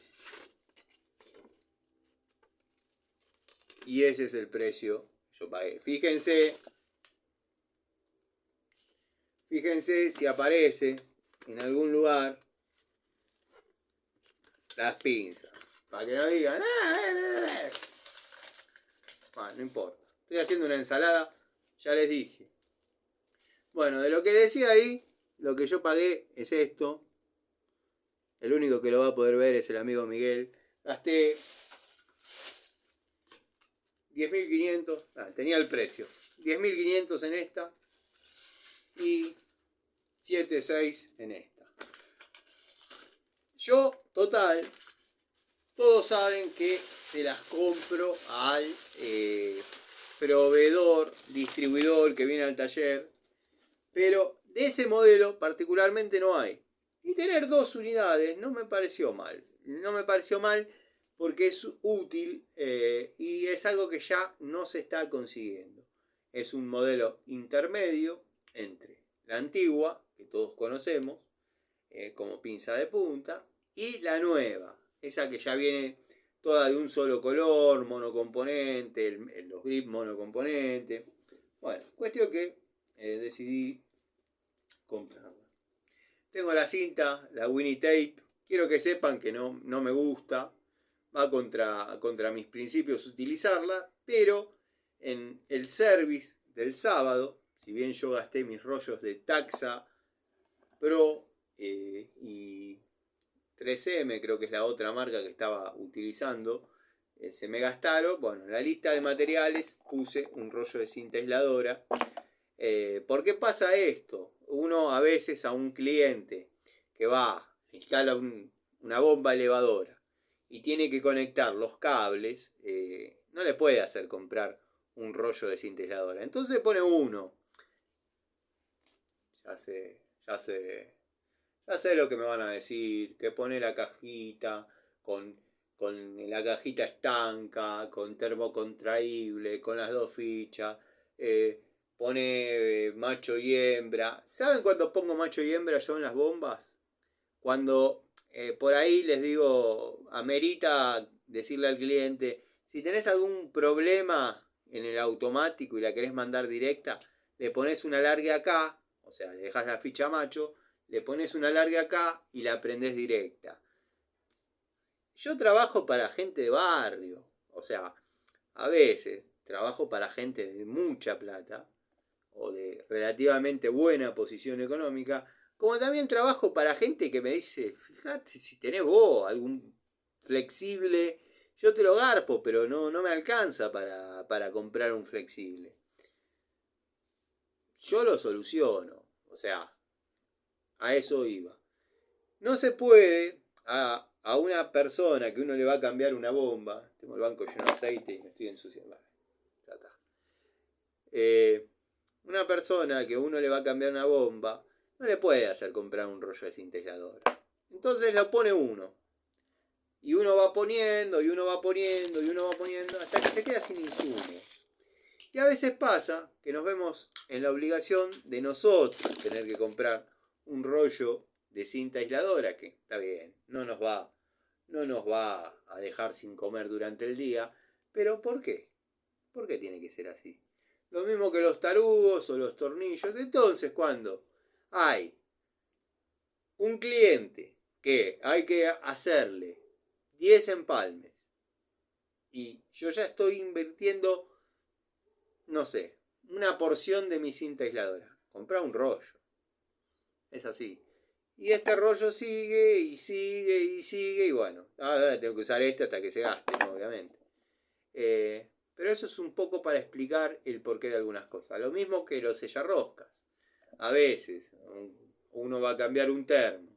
Speaker 1: Y ese es el precio que yo pagué. Fíjense si aparece en algún lugar las pinzas. Para que no digan, bueno, no importa. Estoy haciendo una ensalada, ya les dije. Bueno, de lo que decía ahí, lo que yo pagué es esto. El único que lo va a poder ver es el amigo Miguel. Gasté 10.500. Tenía el precio. 10.500 en esta. Y 7.6 en esta. Yo, total, todos saben que se las compro al proveedor, distribuidor que viene al taller. Pero de ese modelo particularmente no hay. Y tener 2 unidades no me pareció mal. No me pareció mal porque es útil y es algo que ya no se está consiguiendo. Es un modelo intermedio entre la antigua, que todos conocemos, como pinza de punta, y la nueva, esa que ya viene toda de un solo color, monocomponente, los grips monocomponente. Bueno, cuestión que decidí comprarla. Tengo la cinta, la Winnie Tape. Quiero que sepan que no me gusta. Va contra mis principios utilizarla. Pero en el service del sábado, si bien yo gasté mis rollos de Taxa Pro y 3M, creo que es la otra marca que estaba utilizando, se me gastaron. Bueno, en la lista de materiales puse un rollo de cinta aisladora. ¿Por qué pasa esto? Uno a veces a un cliente que va, instala una bomba elevadora y tiene que conectar los cables, no le puede hacer comprar un rollo de cinta aisladora. Entonces pone uno. Ya sé lo que me van a decir, que pone la cajita con la cajita estanca, con termocontraíble, con las 2 fichas. Pone macho y hembra. ¿Saben cuándo pongo macho y hembra yo en las bombas? Cuando por ahí les digo, amerita decirle al cliente, si tenés algún problema en el automático y la querés mandar directa, le pones un alargue acá, o sea, le dejas la ficha macho, le pones un alargue acá y la prendés directa. Yo trabajo para gente de barrio, o sea, a veces trabajo para gente de mucha plata o de relativamente buena posición económica, como también trabajo para gente que me dice, fíjate si tenés vos algún flexible, yo te lo garpo, pero no me alcanza para comprar un flexible. Yo lo soluciono, o sea, a eso iba. No se puede a una persona que uno le va a cambiar una bomba, tengo el banco lleno de aceite y me estoy ensuciando. Ya está. Una persona que uno le va a cambiar una bomba, no le puede hacer comprar un rollo de cinta aisladora. Entonces lo pone uno. Y uno va poniendo, y uno va poniendo, y uno va poniendo, hasta que se queda sin insumos. Y a veces pasa que nos vemos en la obligación de nosotros tener que comprar un rollo de cinta aisladora, que está bien, no nos va a dejar sin comer durante el día. Pero ¿por qué? ¿Por qué tiene que ser así? Lo mismo que los tarugos o los tornillos. Entonces, cuando hay un cliente que hay que hacerle 10 empalmes y yo ya estoy invirtiendo, no sé, una porción de mi cinta aisladora, comprar un rollo. Es así. Y este rollo sigue y sigue y sigue y bueno, ahora tengo que usar este hasta que se gaste, ¿no? Obviamente. Pero eso es un poco para explicar el porqué de algunas cosas. Lo mismo que los sellarroscas. A veces uno va a cambiar un termo.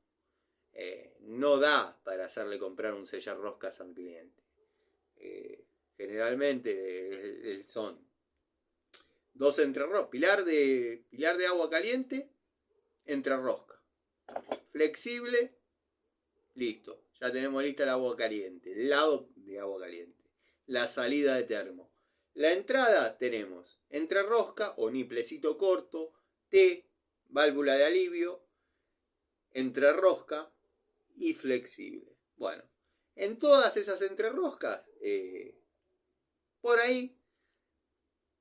Speaker 1: No da para hacerle comprar un sellarroscas a un cliente. Generalmente son 2 entrerroscas. Pilar de agua caliente, entrerrosca. Flexible, listo. Ya tenemos lista el agua caliente. El lado de agua caliente. La salida de termo. La entrada tenemos entrerrosca o niplecito corto, T, válvula de alivio, entrerrosca y flexible. Bueno, en todas esas entrerroscas, por ahí,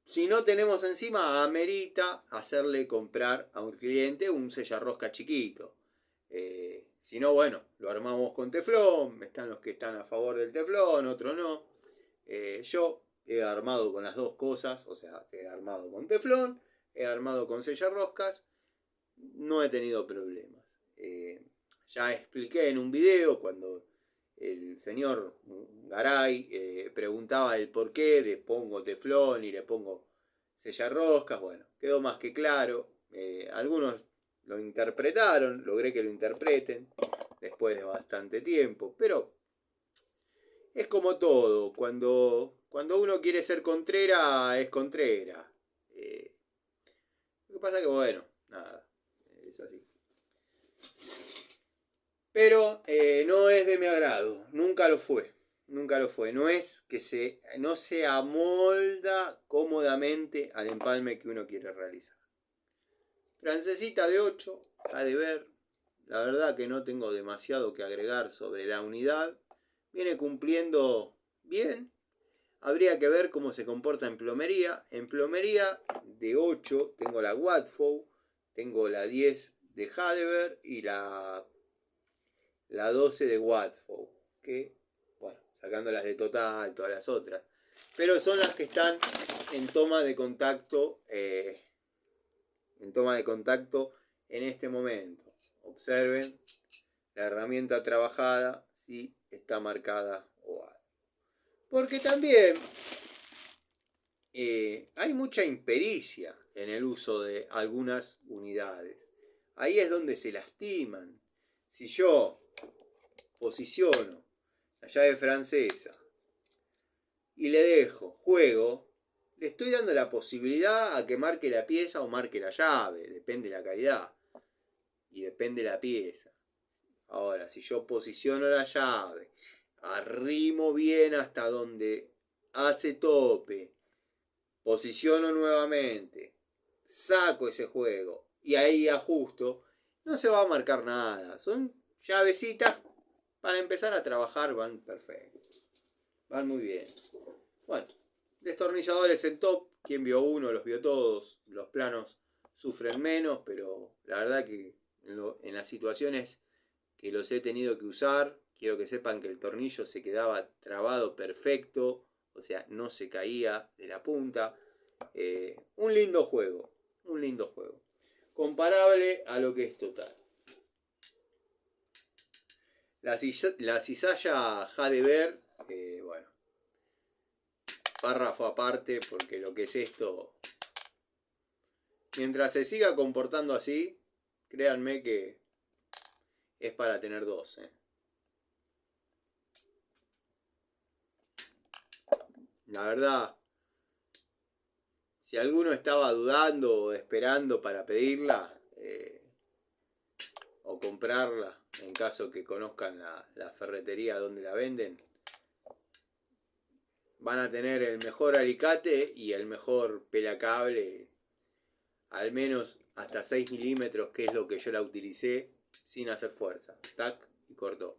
Speaker 1: si no tenemos encima, amerita hacerle comprar a un cliente un sellarrosca chiquito. Si no, bueno, lo armamos con teflón. Están los que están a favor del teflón, otros no. Yo he armado con las dos cosas, o sea, he armado con teflón, he armado con sellarroscas, no he tenido problemas. Ya expliqué en un video cuando el señor Garay preguntaba el por qué le pongo teflón y le pongo sellarroscas. Bueno, quedó más que claro. Algunos lo interpretaron, logré que lo interpreten después de bastante tiempo, pero es como todo, cuando uno quiere ser contrera, es contrera. Lo que pasa que, bueno, nada, es así. Pero no es de mi agrado, nunca lo fue. Nunca lo fue. No es que no se amolda cómodamente al empalme que uno quiere realizar. Francesita de 8, ha de ver. La verdad que no tengo demasiado que agregar sobre la unidad. Viene cumpliendo bien. Habría que ver cómo se comporta en plomería. En plomería de 8 tengo la Watfow, tengo la 10 de Hadever y la 12 de Watfow. Que, bueno, sacándolas de total, todas las otras. Pero son las que están en toma de contacto. En este momento. Observen la herramienta trabajada si está marcada o algo. Porque también hay mucha impericia en el uso de algunas unidades. Ahí es donde se lastiman. Si yo posiciono la llave francesa y le dejo juego, le estoy dando la posibilidad a que marque la pieza o marque la llave. Depende de la calidad y depende de la pieza. Ahora, si yo posiciono la llave, arrimo bien hasta donde hace tope, posiciono nuevamente, saco ese juego y ahí ajusto, no se va a marcar nada. Son llavecitas para empezar a trabajar, van perfectos. Van muy bien. Bueno, destornilladores en top, quien vio uno, los vio todos. Los planos sufren menos, pero la verdad que en las situaciones que los he tenido que usar, quiero que sepan que el tornillo se quedaba trabado perfecto, o sea, no se caía de la punta. Un lindo juego, comparable a lo que es total. La cizalla Hadever, bueno, párrafo aparte, porque lo que es esto, mientras se siga comportando así, créanme que es para tener dos. La verdad, si alguno estaba dudando o esperando para pedirla o comprarla, en caso que conozcan la ferretería donde la venden, van a tener el mejor alicate y el mejor pelacable, al menos hasta 6 milímetros, que es lo que yo la utilicé, sin hacer fuerza. Tac, y cortó.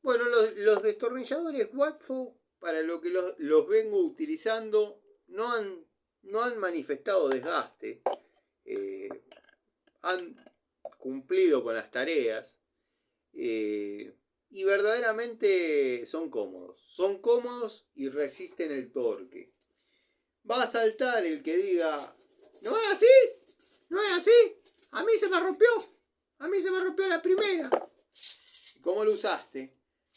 Speaker 1: Bueno, los destornilladores Watfow, para lo que los vengo utilizando, no han manifestado desgaste. Han cumplido con las tareas. Y verdaderamente son cómodos. Son cómodos y resisten el torque. Va a saltar el que diga, no es así, no es así. A mí se me rompió. A mí se me rompió la primera. ¿Cómo lo usaste?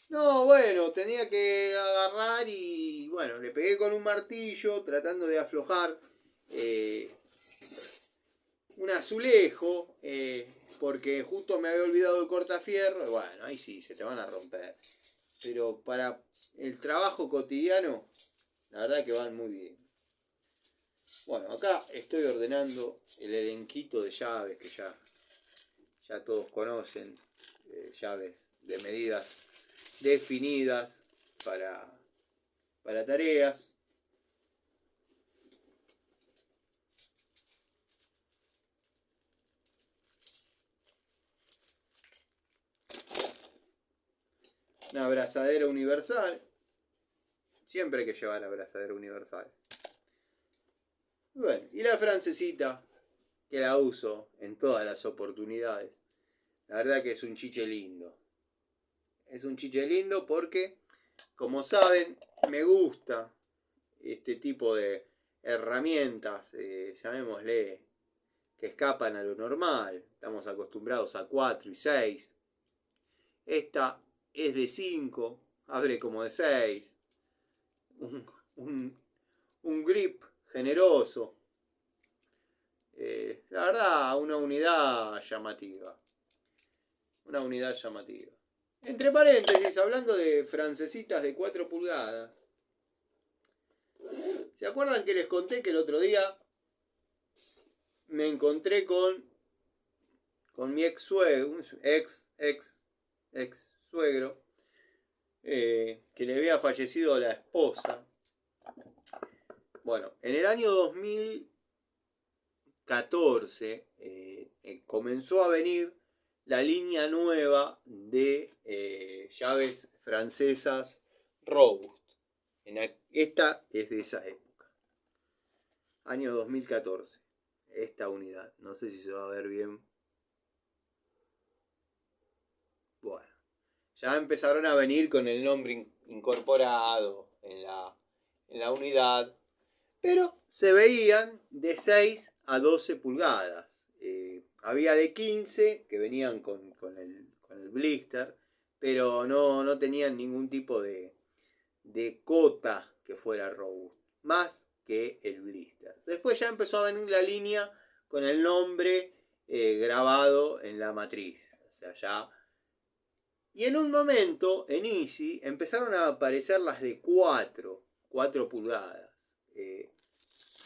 Speaker 1: No, bueno, tenía que agarrar y bueno, le pegué con un martillo tratando de aflojar un azulejo, porque justo me había olvidado el cortafierro. Bueno, ahí sí, se te van a romper. Pero para el trabajo cotidiano, la verdad que van muy bien. Bueno, acá estoy ordenando el elenquito de llaves que ya todos conocen. Llaves de medidas definidas para tareas. Una abrazadera universal, Siempre hay que llevar abrazadera universal. Bueno, y la francesita, que la uso en todas las oportunidades. La verdad que es un chiche lindo. Es un chiche lindo porque, como saben, me gusta este tipo de herramientas, llamémosle, que escapan a lo normal. Estamos acostumbrados a 4 y 6. Esta es de 5, abre como de 6. Un grip generoso. La verdad, una unidad llamativa. Una unidad llamativa. Entre paréntesis, hablando de francesitas de 4 pulgadas. ¿Se acuerdan que les conté que el otro día me encontré con mi ex suegro, ex suegro, que le había fallecido la esposa? Bueno, en el año 2014 comenzó a venir la línea nueva de llaves francesas Robust. Esta es de esa época. Año 2014. Esta unidad. No sé si se va a ver bien. Bueno. Ya empezaron a venir con el nombre incorporado en la unidad. Pero se veían de 6 a 12 pulgadas. Había de 15 que venían con el blister, pero no tenían ningún tipo de cota que fuera robust, más que el blister. Después ya empezó a venir la línea con el nombre grabado en la matriz. O sea, ya. Y en un momento, en Easy, empezaron a aparecer las de 4 pulgadas.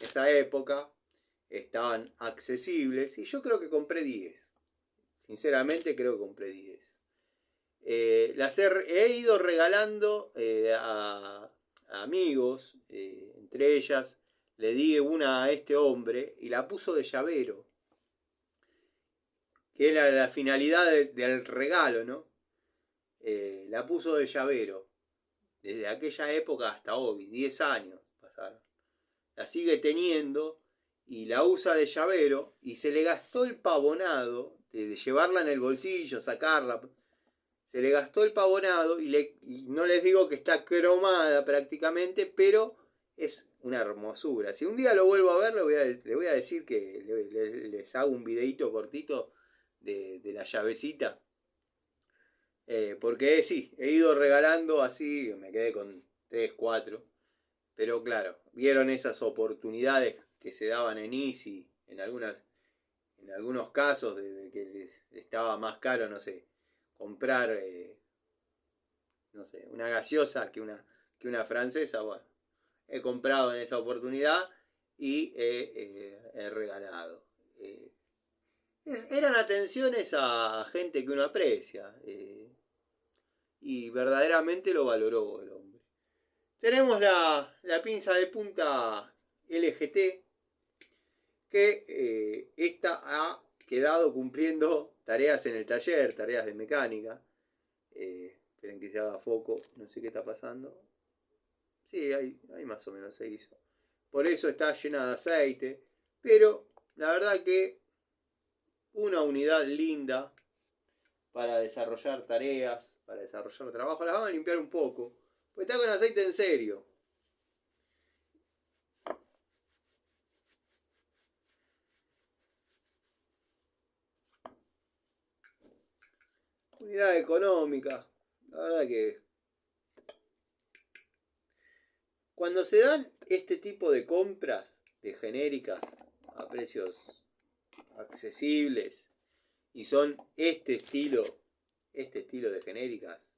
Speaker 1: Esa época estaban accesibles y yo creo que compré 10. Sinceramente creo que compré 10. Las he ido regalando a amigos, entre ellas le di una a este hombre y la puso de llavero, que era la finalidad del regalo, ¿no? La puso de llavero, desde aquella época hasta hoy, 10 años pasaron. La sigue teniendo y la usa de llavero y se le gastó el pavonado de llevarla en el bolsillo, sacarla. Se le gastó el pavonado y no les digo que está cromada prácticamente, pero es una hermosura. Si un día lo vuelvo a ver, le voy a decir que les hago un videito cortito de la llavecita. Porque sí, he ido regalando así, me quedé con 3, 4. Pero claro, vieron esas oportunidades que se daban en Easy, en algunos casos, de que estaba más caro, no sé, comprar, no sé, una gaseosa que una francesa. Bueno, he comprado en esa oportunidad y he regalado. Eran atenciones a gente que uno aprecia, y verdaderamente lo valoró el hombre. Tenemos la pinza de punta LGT, que esta ha quedado cumpliendo tareas en el taller, tareas de mecánica. Esperen que se haga foco, no sé qué está pasando. Sí, ahí más o menos se hizo. Por eso está llena de aceite, pero la verdad que una unidad linda para desarrollar tareas, para desarrollar trabajo. La vamos a limpiar un poco, porque está con aceite en serio. Unidad económica. La verdad que cuando se dan este tipo de compras de genéricas a precios accesibles y son este estilo de genéricas,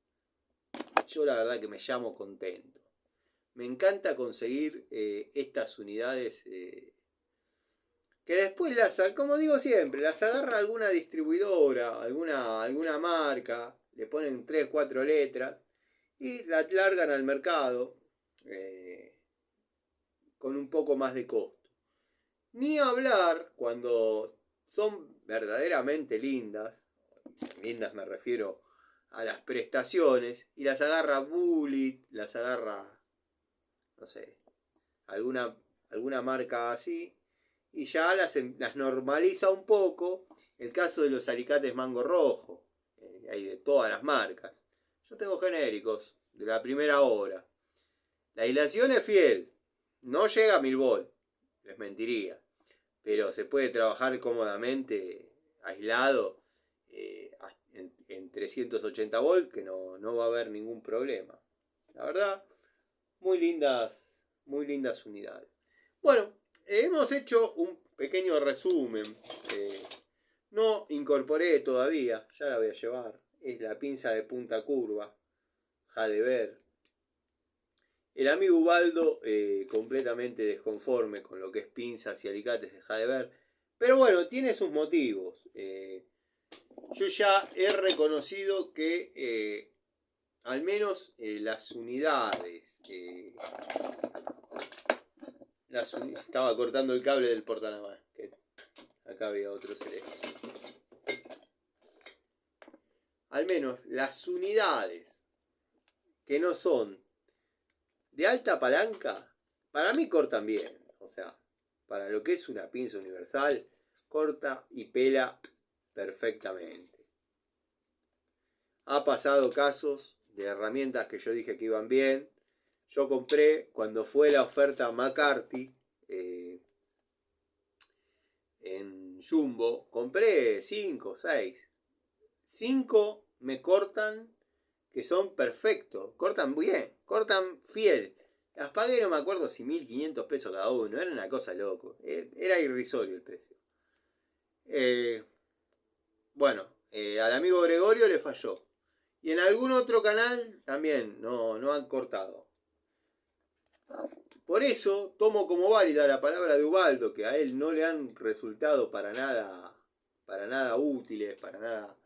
Speaker 1: yo la verdad que me llamo contento. Me encanta conseguir estas unidades que después como digo siempre, las agarra alguna distribuidora, alguna marca, le ponen 3, 4 letras y las largan al mercado con un poco más de costo. Ni hablar cuando son verdaderamente lindas me refiero a las prestaciones, y las agarra Bullet, las agarra no sé, alguna marca así, y ya las normaliza un poco. El caso de los alicates mango rojo, hay de todas las marcas. Yo tengo genéricos, de la primera hora. La aislación es fiel, no llega a 1000 volt, les mentiría, pero se puede trabajar cómodamente aislado en 380 volt, que no va a haber ningún problema. La verdad, muy lindas unidades. Bueno, hemos hecho un pequeño resumen. No incorporé todavía, ya la voy a llevar. Es la pinza de punta curva, Jadever. El amigo Ubaldo completamente desconforme con lo que es pinzas y alicates de Jadever. Pero bueno, tiene sus motivos. Yo ya he reconocido que al menos las unidades... estaba cortando el cable del portanavas. Acá había otro celeste. Al menos las unidades que no son de alta palanca, para mí cortan bien. O sea, para lo que es una pinza universal, corta y pela perfectamente. Ha pasado casos de herramientas que yo dije que iban bien. Yo compré cuando fue la oferta McCarthy en Jumbo, compré 5 o 6. 5 me cortan que son perfectos, cortan bien, cortan fiel. Las pagué, no me acuerdo si 1500 pesos cada uno, era una cosa loco, era irrisorio el precio. Bueno, al amigo Gregorio le falló. Y en algún otro canal también no han cortado. Por eso tomo como válida la palabra de Ubaldo, que a él no le han resultado para nada útiles, para nada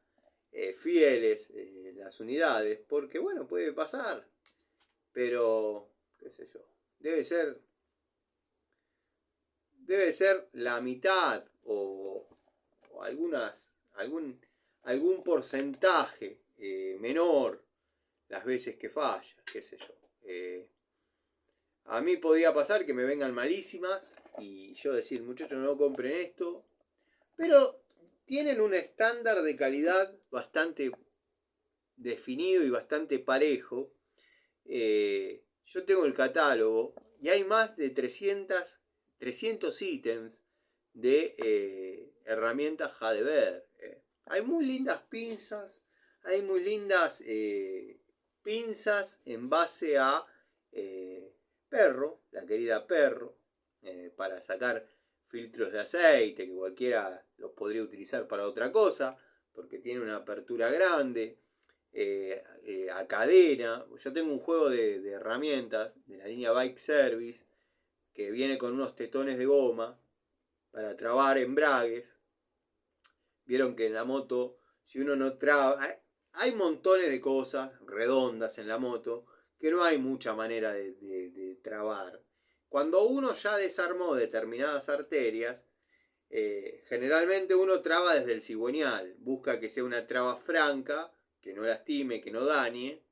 Speaker 1: fieles las unidades, porque bueno, puede pasar, pero qué sé yo, debe ser la mitad o algún porcentaje menor las veces que falla, qué sé yo. A mí podía pasar que me vengan malísimas y yo decir, muchachos, no compren esto, pero tienen un estándar de calidad bastante definido y bastante parejo. Yo tengo el catálogo y hay más de 300 ítems de herramientas Jadever. Hay muy lindas pinzas, hay muy lindas pinzas en base a Perro, la querida Perro, para sacar filtros de aceite, que cualquiera los podría utilizar para otra cosa, porque tiene una apertura grande, a cadena. Yo tengo un juego de herramientas de la línea Bike Service, que viene con unos tetones de goma para trabar embragues. Vieron que en la moto, si uno no traba, hay montones de cosas redondas en la moto que no hay mucha manera de trabar. Cuando uno ya desarmó determinadas arterias, generalmente uno traba desde el cigüeñal, busca que sea una traba franca, que no lastime, que no dañe,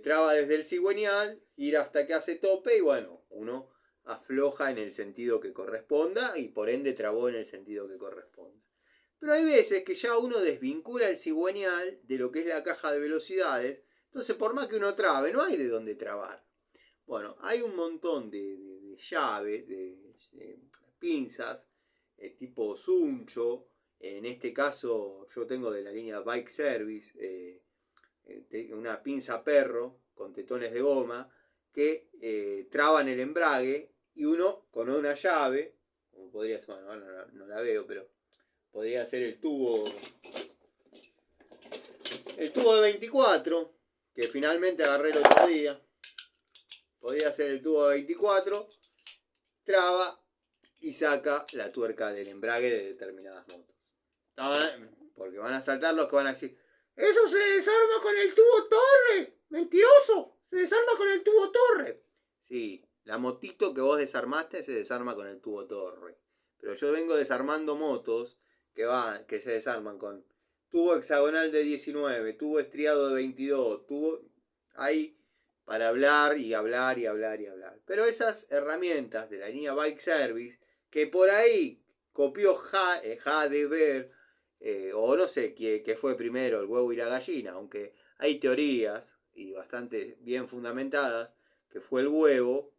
Speaker 1: traba desde el cigüeñal, gira hasta que hace tope y bueno, uno afloja en el sentido que corresponda y por ende trabó en el sentido que corresponda. Pero hay veces que ya uno desvincula el cigüeñal de lo que es la caja de velocidades, entonces por más que uno trabe, no hay de dónde trabar. Bueno, hay un montón de llaves, de pinzas, tipo Suncho. En este caso yo tengo de la línea Bike Service una pinza Perro con tetones de goma que traban el embrague y uno con una llave, como podría ser, bueno, no la veo, pero podría ser el tubo de 24 que finalmente agarré el otro día. Podría ser el tubo de 24, traba y saca la tuerca del embrague de determinadas motos. Porque van a saltar los que van a decir, eso se desarma con el tubo torre, mentiroso, se desarma con el tubo torre. Sí, la motito que vos desarmaste se desarma con el tubo torre. Pero yo vengo desarmando motos que se desarman con tubo hexagonal de 19, tubo estriado de 22, tubo... Hay para hablar y hablar y hablar y hablar. Pero esas herramientas de la línea Bike Service, que por ahí copió Hadever, o no sé qué fue primero, el huevo y la gallina, aunque hay teorías y bastante bien fundamentadas que fue el huevo.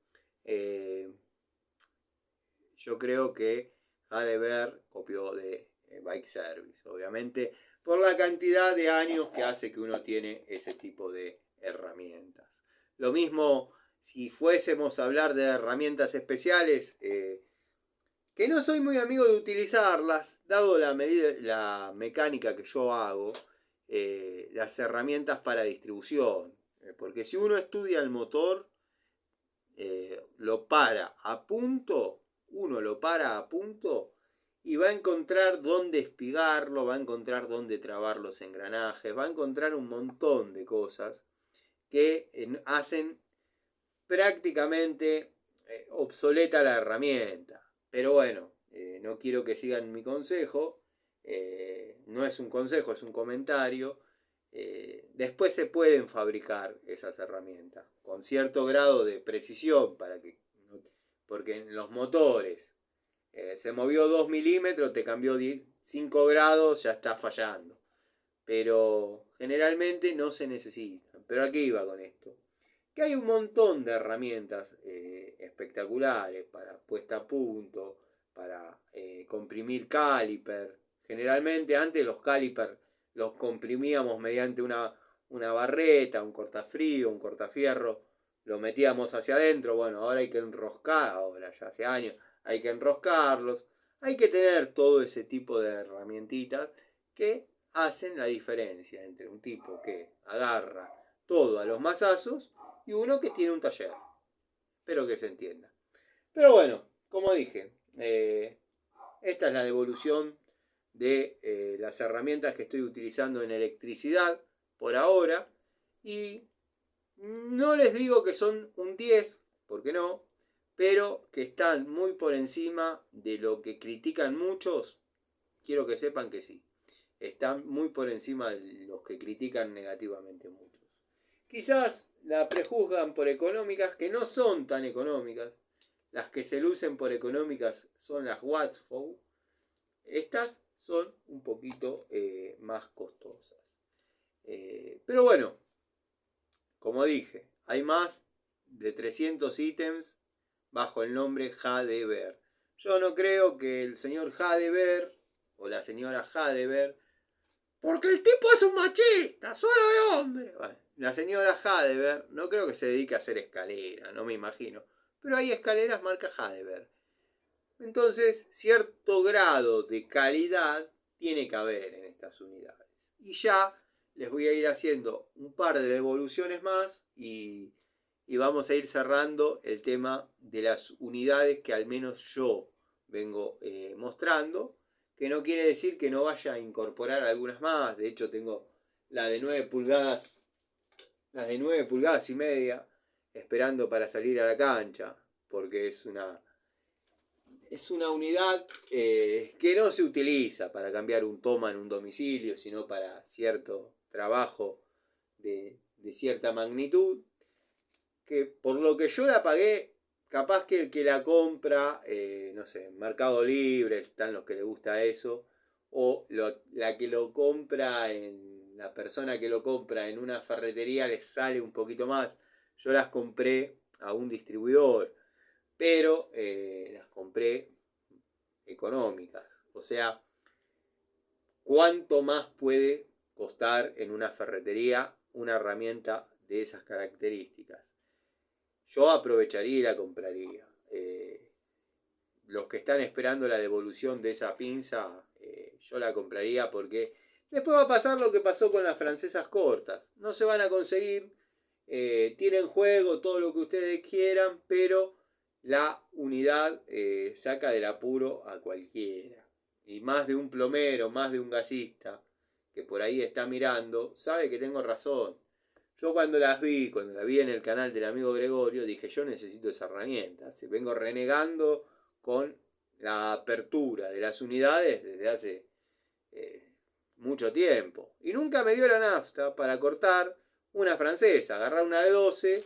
Speaker 1: Yo creo que Hadever copió de Bike Service, obviamente, por la cantidad de años que hace que uno tiene ese tipo de herramientas. Lo mismo si fuésemos a hablar de herramientas especiales, que no soy muy amigo de utilizarlas, dado la mecánica que yo hago, las herramientas para distribución. Porque si uno estudia el motor, lo para a punto, uno lo para a punto y va a encontrar dónde espigarlo, va a encontrar dónde trabar los engranajes, va a encontrar un montón de cosas que hacen prácticamente obsoleta la herramienta. Pero bueno, no quiero que sigan mi consejo, no es un consejo, es un comentario. Después se pueden fabricar esas herramientas con cierto grado de precisión porque en los motores se movió 2 milímetros, te cambió 5 grados, ya está fallando. Pero generalmente no se necesitan. Pero aquí iba con esto. Que hay un montón de herramientas espectaculares para puesta a punto, para comprimir caliper. Generalmente antes los caliper los comprimíamos mediante una barreta, un cortafrío, un cortafierro, lo metíamos hacia adentro. Bueno, ahora hay que enroscar, ahora ya hace años, hay que enroscarlos. Hay que tener todo ese tipo de herramientitas que hacen la diferencia entre un tipo que agarra todo a los mazazos y uno que tiene un taller. Espero que se entienda. Pero bueno, como dije, esta es la devolución de las herramientas que estoy utilizando en electricidad por ahora. Y no les digo que son un 10, porque no, pero que están muy por encima de lo que critican muchos. Quiero que sepan que sí. Están muy por encima de los que critican negativamente muchos. Quizás la prejuzgan por económicas, que no son tan económicas. Las que se lucen por económicas son las Wattsford. Estas son un poquito más costosas. Pero bueno, como dije, hay más de 300 ítems bajo el nombre Hadever. Yo no creo que el señor Hadever o la señora Hadever, porque el tipo es un machista, solo de hombre. Bueno, la señora Hadever no creo que se dedique a hacer escaleras, no me imagino. Pero hay escaleras marca Hadever. Entonces, cierto grado de calidad tiene que haber en estas unidades. Y ya les voy a ir haciendo un par de devoluciones más y vamos a ir cerrando el tema de las unidades que al menos yo vengo mostrando, que no quiere decir que no vaya a incorporar algunas más. De hecho tengo la de 9 pulgadas, las de 9 pulgadas y media, esperando para salir a la cancha, porque es una unidad que no se utiliza para cambiar un toma en un domicilio, sino para cierto trabajo de cierta magnitud, que por lo que yo la pagué, capaz que el que la compra, no sé, en Mercado Libre, están los que le gusta eso, o la que lo compra la persona que lo compra en una ferretería les sale un poquito más. Yo las compré a un distribuidor, pero las compré económicas. O sea, ¿cuánto más puede costar en una ferretería una herramienta de esas características? Yo aprovecharía y la compraría. Los que están esperando la devolución de esa pinza, yo la compraría porque después va a pasar lo que pasó con las francesas cortas. No se van a conseguir, tienen juego, todo lo que ustedes quieran, pero la unidad saca del apuro a cualquiera. Y más de un plomero, más de un gasista que por ahí está mirando, sabe que tengo razón. Yo cuando la vi en el canal del amigo Gregorio, dije, yo necesito esa herramienta. Vengo renegando con la apertura de las unidades desde hace mucho tiempo. Y nunca me dio la nafta para cortar una francesa, agarrar una de 12,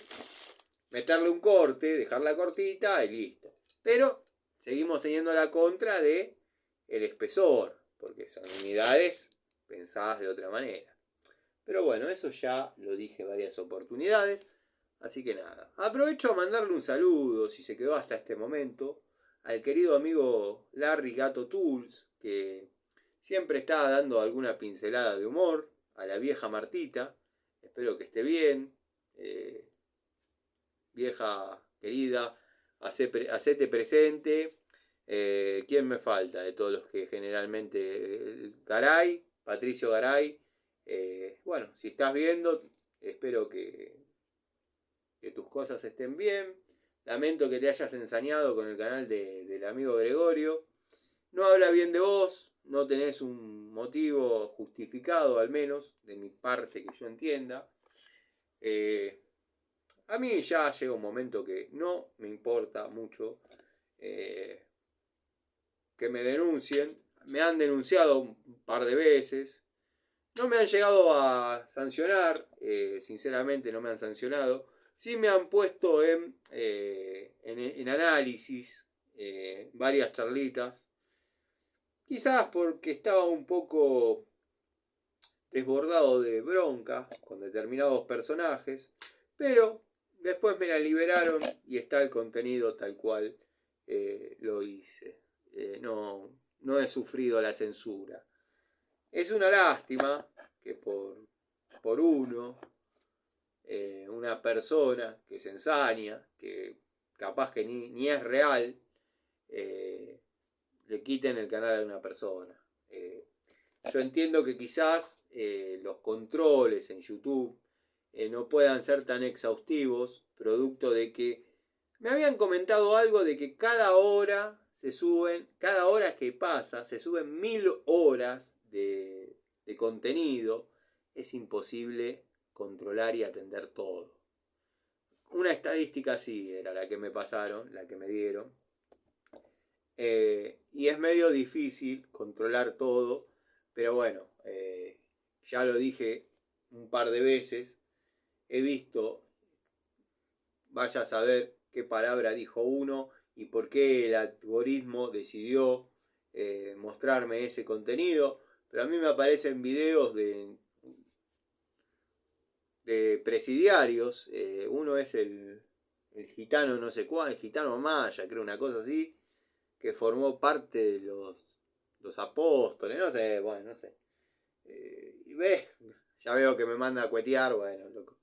Speaker 1: meterle un corte, dejarla cortita y listo. Pero seguimos teniendo la contra de el espesor, porque son unidades pensadas de otra manera. Pero bueno, eso ya lo dije varias oportunidades. Así que nada, aprovecho a mandarle un saludo, si se quedó hasta este momento, al querido amigo Larry Gato Tools, que siempre está dando alguna pincelada de humor, a la vieja Martita, espero que esté bien, vieja querida, hacete presente. ¿Quién me falta de todos los que generalmente? Garay, Patricio Garay. Bueno, si estás viendo, espero que tus cosas estén bien. Lamento que te hayas ensañado con el canal del amigo Gregorio. No habla bien de vos, no tenés un motivo justificado, al menos, de mi parte que yo entienda. A mí ya llega un momento que no me importa mucho que me denuncien. Me han denunciado un par de veces. No me han llegado a sancionar, sinceramente no me han sancionado. Sí me han puesto en análisis varias charlitas. Quizás porque estaba un poco desbordado de bronca con determinados personajes. Pero después me la liberaron y está el contenido tal cual lo hice. No he sufrido la censura. Es una lástima que por una persona que se ensaña, que capaz que ni es real, le quiten el canal a una persona. Yo entiendo que quizás los controles en YouTube no puedan ser tan exhaustivos, producto de que me habían comentado algo de que cada hora que pasa, se suben 1000 horas de contenido. Es imposible controlar y atender todo. Una estadística así era la que me pasaron, la que me dieron. Y es medio difícil controlar todo, pero bueno, ya lo dije un par de veces. He visto, vaya a saber qué palabra dijo uno y por qué el algoritmo decidió mostrarme ese contenido. Pero a mí me aparecen videos de presidiarios. Uno es el gitano no sé cuál, el gitano maya, creo, una cosa así, que formó parte de los apóstoles, no sé, bueno, no sé. Y ya veo que me manda a cuetear, bueno, loco.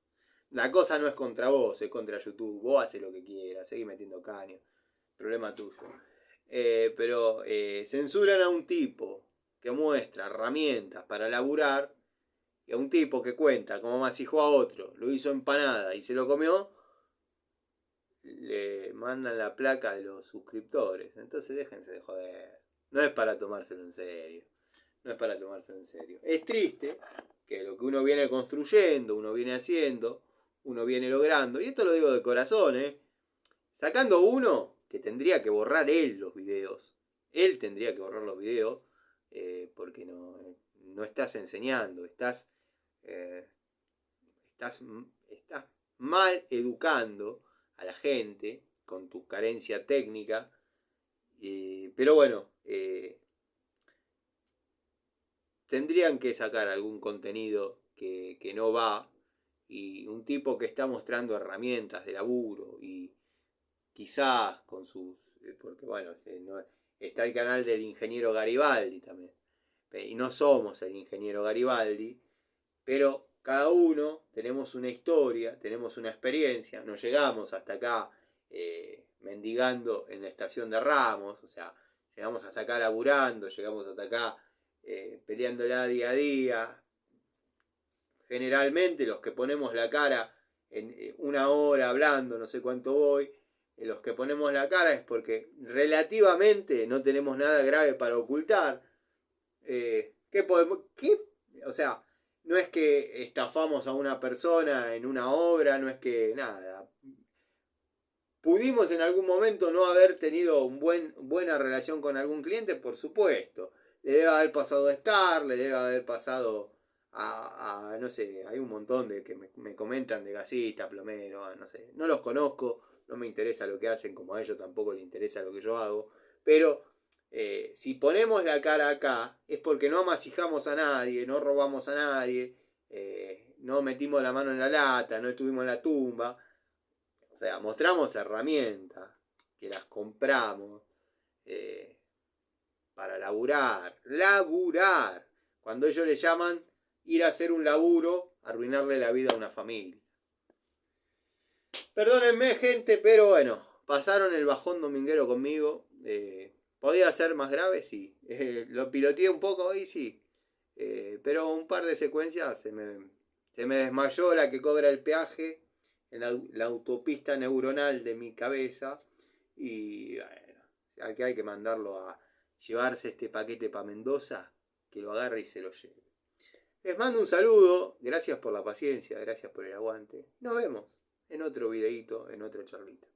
Speaker 1: La cosa no es contra vos, es contra YouTube. Vos haces lo que quieras, seguís metiendo caño. Problema tuyo. Pero censuran a un tipo que muestra herramientas para laburar y a un tipo que cuenta cómo masijó a otro, lo hizo empanada y se lo comió, le mandan la placa de los suscriptores. Entonces déjense de joder. No es para tomárselo en serio. No es para tomárselo en serio. Es triste que lo que uno viene construyendo, uno viene haciendo, uno viene logrando, y esto lo digo de corazón, sacando uno que tendría que borrar él los videos. Él tendría que borrar los videos porque no estás enseñando, estás mal educando a la gente con tu carencia técnica. Pero bueno, tendrían que sacar algún contenido que no va, y un tipo que está mostrando herramientas de laburo y quizás con sus... porque bueno, está el canal del ingeniero Garibaldi también. Y no somos el ingeniero Garibaldi, pero cada uno tenemos una historia, tenemos una experiencia, no llegamos hasta acá mendigando en la estación de Ramos, o sea, llegamos hasta acá laburando, llegamos hasta acá peleándola día a día. Generalmente los que ponemos la cara en una hora hablando, no sé cuánto voy, los que ponemos la cara es porque relativamente no tenemos nada grave para ocultar. ¿Qué podemos? ¿Qué? O sea, no es que estafamos a una persona en una obra, no es que nada. ¿Pudimos en algún momento no haber tenido buena relación con algún cliente? Por supuesto. Le debe haber pasado a Star, le debe haber pasado no sé, hay un montón de que me comentan de gasista, plomero, no sé, no los conozco, no me interesa lo que hacen, como a ellos tampoco les interesa lo que yo hago, pero si ponemos la cara acá es porque no amasijamos a nadie, no robamos a nadie, no metimos la mano en la lata, no estuvimos en la tumba, o sea, mostramos herramientas que las compramos eh, para laburar, cuando ellos le llaman ir a hacer un laburo, arruinarle la vida a una familia. Perdónenme, gente, pero bueno, pasaron el bajón dominguero conmigo. ¿Podía ser más grave? Sí. Lo piloteé un poco hoy, sí. Pero un par de secuencias se me desmayó la que cobra el peaje en la autopista neuronal de mi cabeza. Y bueno, aquí hay que mandarlo a llevarse este paquete para Mendoza, que lo agarre y se lo lleve. Les mando un saludo, gracias por la paciencia, gracias por el aguante. Nos vemos en otro videíto, en otra charlita.